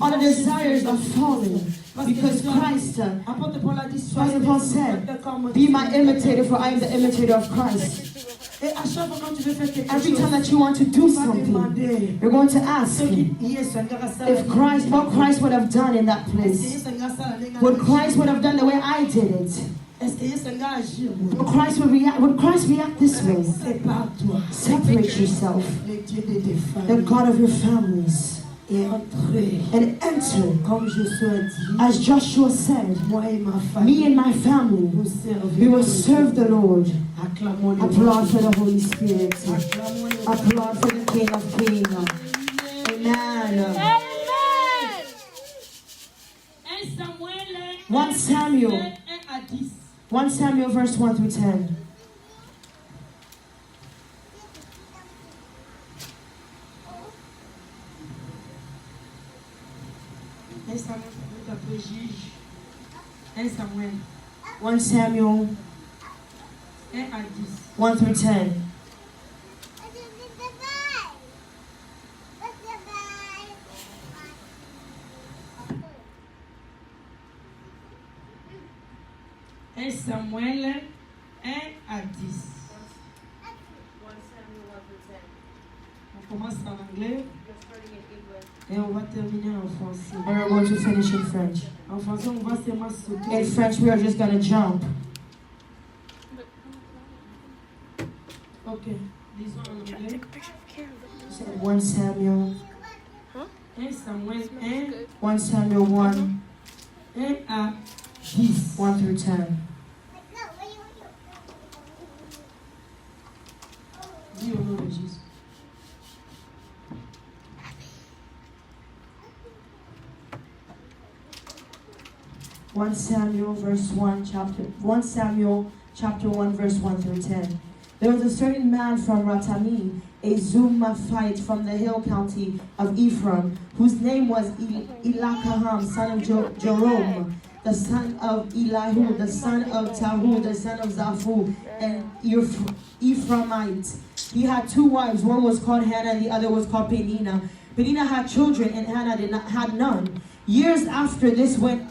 All the desires are falling. Because Christ, Apostle Paul said, be my imitator, for I am the imitator of Christ. Every time that you want to do something, you're going to ask him if Christ, what Christ would have done in that place. What Christ would have done the way I did it. Would Christ react this way? Separate yourself. The God of your families. And enter, as Joshua said, me and my family, we will serve the Lord. Applaud for the Holy Spirit. Applaud for the King of Kings. Amen. 1 Samuel verse 1 through 10. Samuel 1 Samuel 1 through 10. Samuel 1 à 10. On commence en anglais et on va terminer en français. And we're going to finish in French. En français, on va seulement sauter. In French, we are just going to jump. Ok, disons en anglais. 1 Samuel. 1 Samuel 1. 1 Samuel 1. 1 à 10. 1 through 10. Dis au nom de Jésus. One Samuel chapter 1 verse 1 through 10. There was a certain man from Ratami, a Zumaphite from the hill county of Ephraim, whose name was Elakaham, son of Jerome, the son of Elihu, the son of Tahu, the son of Zaphu, and Ephraimite. He had two wives. One was called Hannah and the other was called Penina. Penina had children and Hannah had none. Years after this went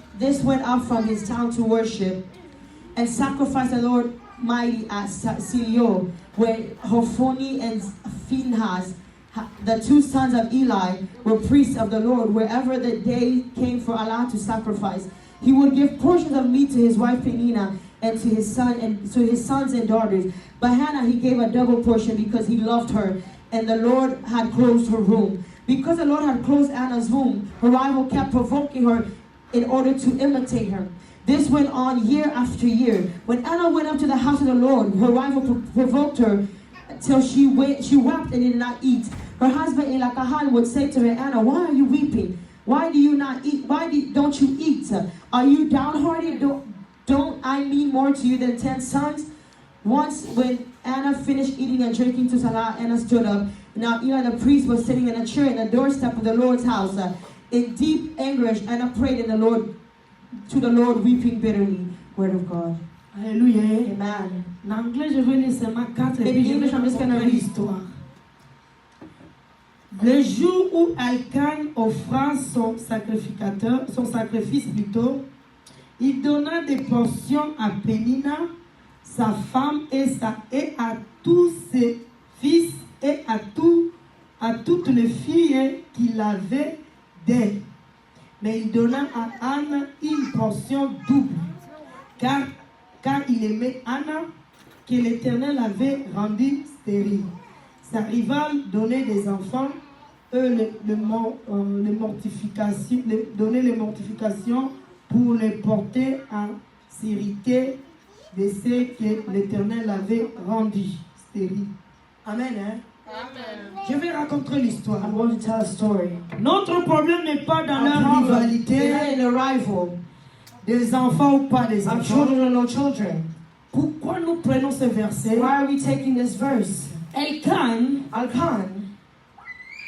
up from his town to worship and sacrifice the Lord mighty at Silo, where Hophni and Phinehas, the two sons of Eli, were priests of the Lord. Wherever the day came for Allah to sacrifice, he would give portions of meat to his wife Penina and to his son and to his sons and daughters. But Hannah he gave a double portion because he loved her, and the Lord had closed her womb. Because the Lord had closed Anna's womb, her rival kept provoking her in order to imitate her. This went on year after year. When Anna went up to the house of the Lord, her rival provoked her till she wept and did not eat. Her husband Elakahan would say to her, Anna, why are you weeping? Why do you not eat? Don't you eat? Are you downhearted? Don't I mean more to you than 10 sons? Once when Anna finished eating and drinking to Salah, Anna stood up. Now Eli the priest was sitting in a chair in the doorstep of the Lord's house. In deep anguish, Anna prayed to the Lord, weeping bitterly. Word of God. Alléluia. Amen. En anglais, je vais lire seulement 4 Maybe in English, I'm just going to read l'histoire. Le jour où Elkan offra son sacrifice plutôt, il donna des portions à Pénina, sa femme et à tous ses fils et à toutes les filles qu'il avait d'elle. Mais il donna à Anne une portion double, car il aimait Anna, que l'Éternel avait rendue stérile. Sa rivale donnait des enfants, donnait les mortifications pour les porter à s'irriter de ce que l'Éternel avait rendu stérile. Amen. Hein? Amen. Je vais raconter l'histoire. I'm going to tell a story. Notre problème n'est pas dans leur rivalité, in a rival. des enfants ou pas des Our enfants. children or no children. Pourquoi nous prenons ce verset? Why are we taking this verse? Elkan,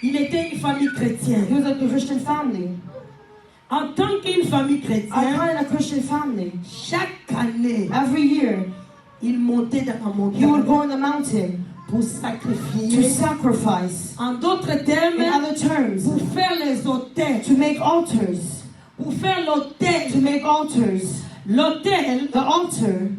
il était une famille chrétienne. He was a Christian family. En tant qu'une famille chrétienne, In a Christian family, chaque année, every year, il montait dans la he would montagne go in the mountain pour to sacrifier. sacrifice. En d'autres termes, In other terms, pour faire les autels, to make altars. pour faire l'autel. To make altars. L'autel, The altar.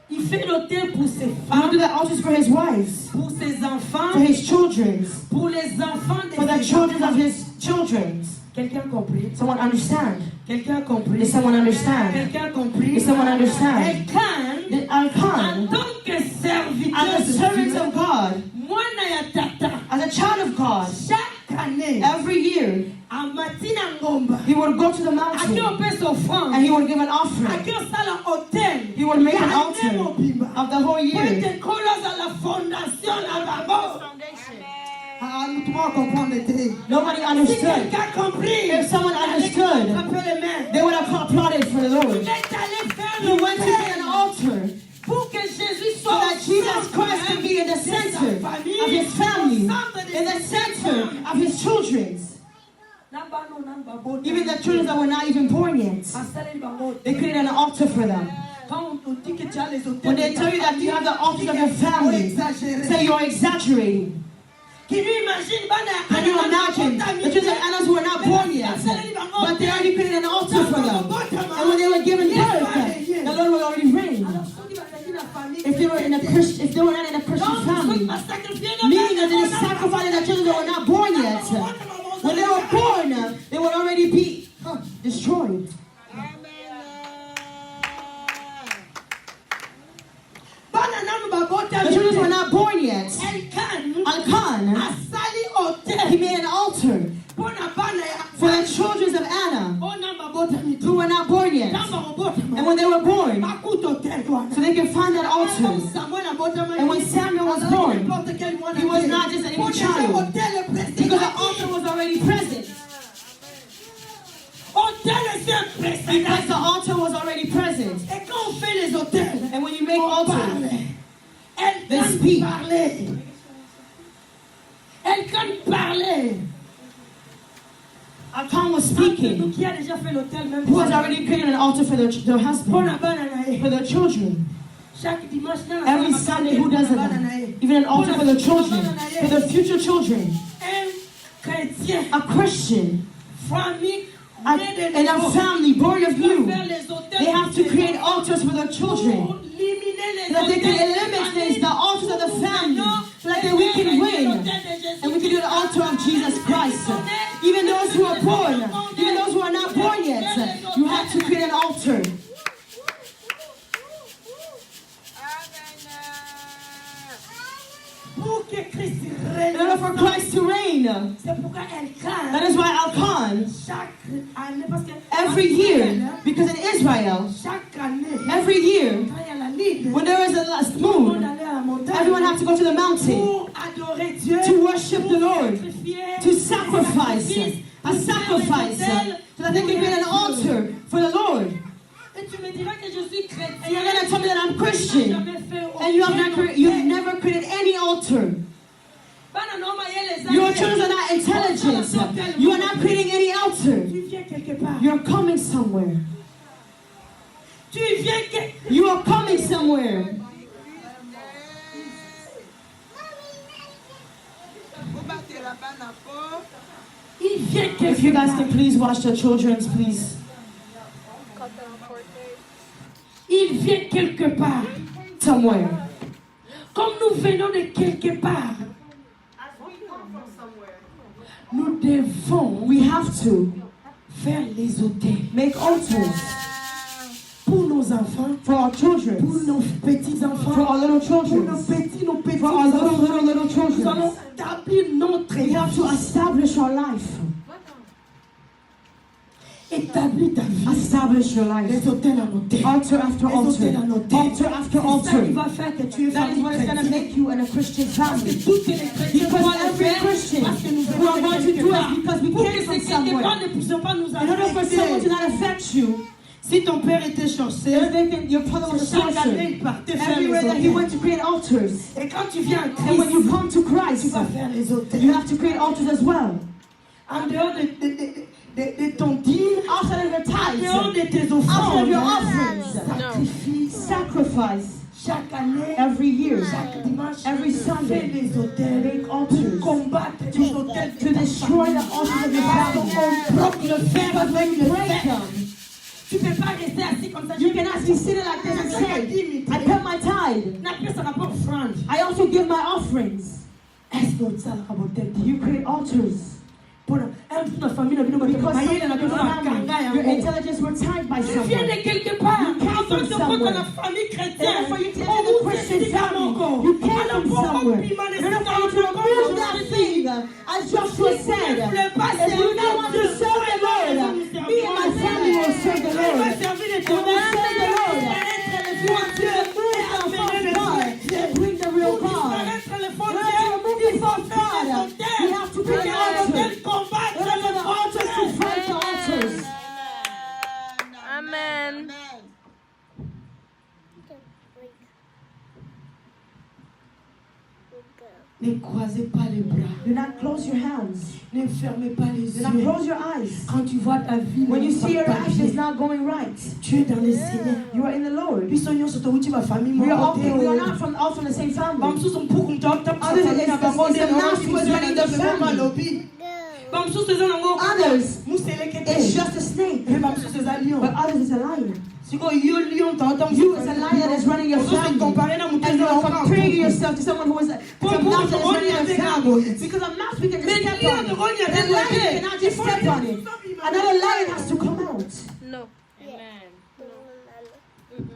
il fait l'autel pour ses He would femmes, do the altars for his wives, pour ses for enfants, his children, pour les enfants de for the ses children of enfants. his children. Quelqu'un a compris? Someone understand? Quelqu'un a compris? Does someone understand? Quelqu'un a compris? Does someone understand? Elkan, That Elkan, en tant que serviteur as a de servant Dieu, of God, mwana ya tata, as a child of God, chaque année, every year, a matina ngomba, he would go to the aki mountain opesa offrande, and he would give an offering. aki osala hotel, He would make an ya altar année mobimba, of the whole po year. ete koloza la fondation na bango. Ah, nous pouvons comprendre te. Nobody Si understood. quelqu'un a compris, If someone understood, frappez les mains. they would have applauded for the Il Lord. est allé faire He went to l'autel an altar pour que Jésus so soit that Jesus Christ could be in the center of his family, in the center of his children. Even the children that were not even born yet. They created an altar for them. When they tell you that you have the altars of your family, say you're exaggerating. Can you imagine the children of Annas who were not born yet, but they already created an altar for them? And when they were given birth, the Lord will already reign. If they were in a Christian, if they were not in a Christian family, meaning that they didn't sacrifice the children that were not born yet. When they were born, they would already be destroyed. The children were not born yet. Elkan, he made an altar for the children of Anna who were not born yet. And when they were born, so they can find that altar. And when Samuel was born, he was not just any child, because the altar was already present. Because the altar was already present. And when you make altars, they speak. Elkan was speaking. Who has already created an altar for their husband, for their children. Every Sunday, who does it? Even an altar for their children, for their future children. A Christian and a family born of you, they have to create altars for their children, so that they can eliminate the altars of the family, so that we can win, and we can do the altar of Jesus Christ. Even those who are born, even those who are not born yet, you have to create an altar. In order for Christ to reign. That is why Elkan, every year, because in Israel, every year, when there is a moon, everyone has to go to the mountain to worship the Lord, to sacrifice, a sacrifice, so that they can create an altar for the Lord. And you're going to tell me that I'm Christian, and you've never created any altar. Your children are not intelligent. You are not creating any altar. You're coming somewhere. You are coming somewhere. If you guys can please watch the children, please. Il vient quelque part. Somewhere. Comme nous venons de quelque part, nous devons, We have to faire les hôtels make altars pour nos enfants, for our children, pour nos petits-enfants, for our little pour children, nos petits for our little Nous children. allons établir notre We have to establish our life. Établis ta vie. Establish your Les life. hôtels en hôtel. Altar after Les altar. hôtels en hôtel. Altar after C'est ça qui altar. va faire que tu es That is famille what is going to chrétienne. make you in a Christian family. Toutes les chrétiens Because doivent le every faire Christian parce que nous who venons are de going to quelque do part. it because we Pour came que from ces quelque part somewhere. ne puissent pas nous In order for someone to affecter. not affect you, Si ton père était sorcier, Your father was a chaque année, sorcerer. il partait faire les Everywhere that he hôtels. went to create altars. Et quand tu viens à And when you Christ, come to tu Christ, vas faire les hôtels. you have to create altars as well. En dehors de ton dîme, Outside of your en dehors tithes, de tes outside of offrandes, your offerings, sacrifice sacrifice chaque année, every year, chaque dimanche, every fais Sunday, les hôtels, make altars combattre les hôtels to destroy the altars of your family. bloque le fer But when avec you le break fer. them, Tu ne peux pas rester assis comme ça. you cannot be sitting like this and say, I pay my tithe. N'appelle ça rapport offrande. I also give my offerings. Est-ce que ça la rabote? You create altars. Pour la famille, la Because vie, your intelligence were tied by tu viens someone. de quelque part. You came Avant from de prendre somewhere. la famille In chrétienne, order for you to on enter the vous Christian explique à mon family, corps. you came Alors, from pourquoi somewhere. on piment les In order for you to remove that thing, as Joshua said, if you don't want to serve the Lord, me and my family will serve the Lord. On va servir les We will serve the Lord. les You want to remove the false God and bring the real God. In order to remove the false God, we have to bring the altar. In order for the altars to fight the altars. Amen. Ne croisez pas les bras. Do not close your hands. Ne fermez pas les Do not yeux. close your eyes. Quand tu vois ta vie, When ne you see your va pas life is bien. not going right, Tu es dans le Seigneur. you are in the Lord. Puis soyons sur toi, tu vas famille, We mon are all, côté. we are not from all from the same family. Bamsous sont pour qu'on t'entende, ta Others, famille n'a pas it's abordé, a non, mass tu within viens de the faire family. mal au pied. Bamsous, c'est un ango. Others, Moussele qui it's était. just a snake. Et Bamsous, c'est un lion. But others, it's a lion. Si quoi, yo, lion, t'entends. You is a lion that is running your family. Comparé dans mon And you're comparing yourself to someone who is a mouse that is running your family. Because a mouse, we can just step on it. But a lion cannot just step on it. Another lion has to come out. No. Amen.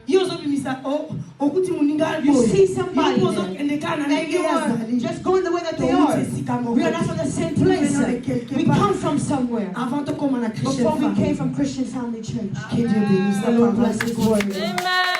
Yo, so bimisa, oh, okuti muninga You boy. see somebody Yo, there, so kende kana and nenge you are yazali. just going the way that they are. We are not from the same place. We come from somewhere. Avant de commencer à Before we came from Christian Family Church. Que Dieu bénisse The la Lord parole. bless His word. Amen.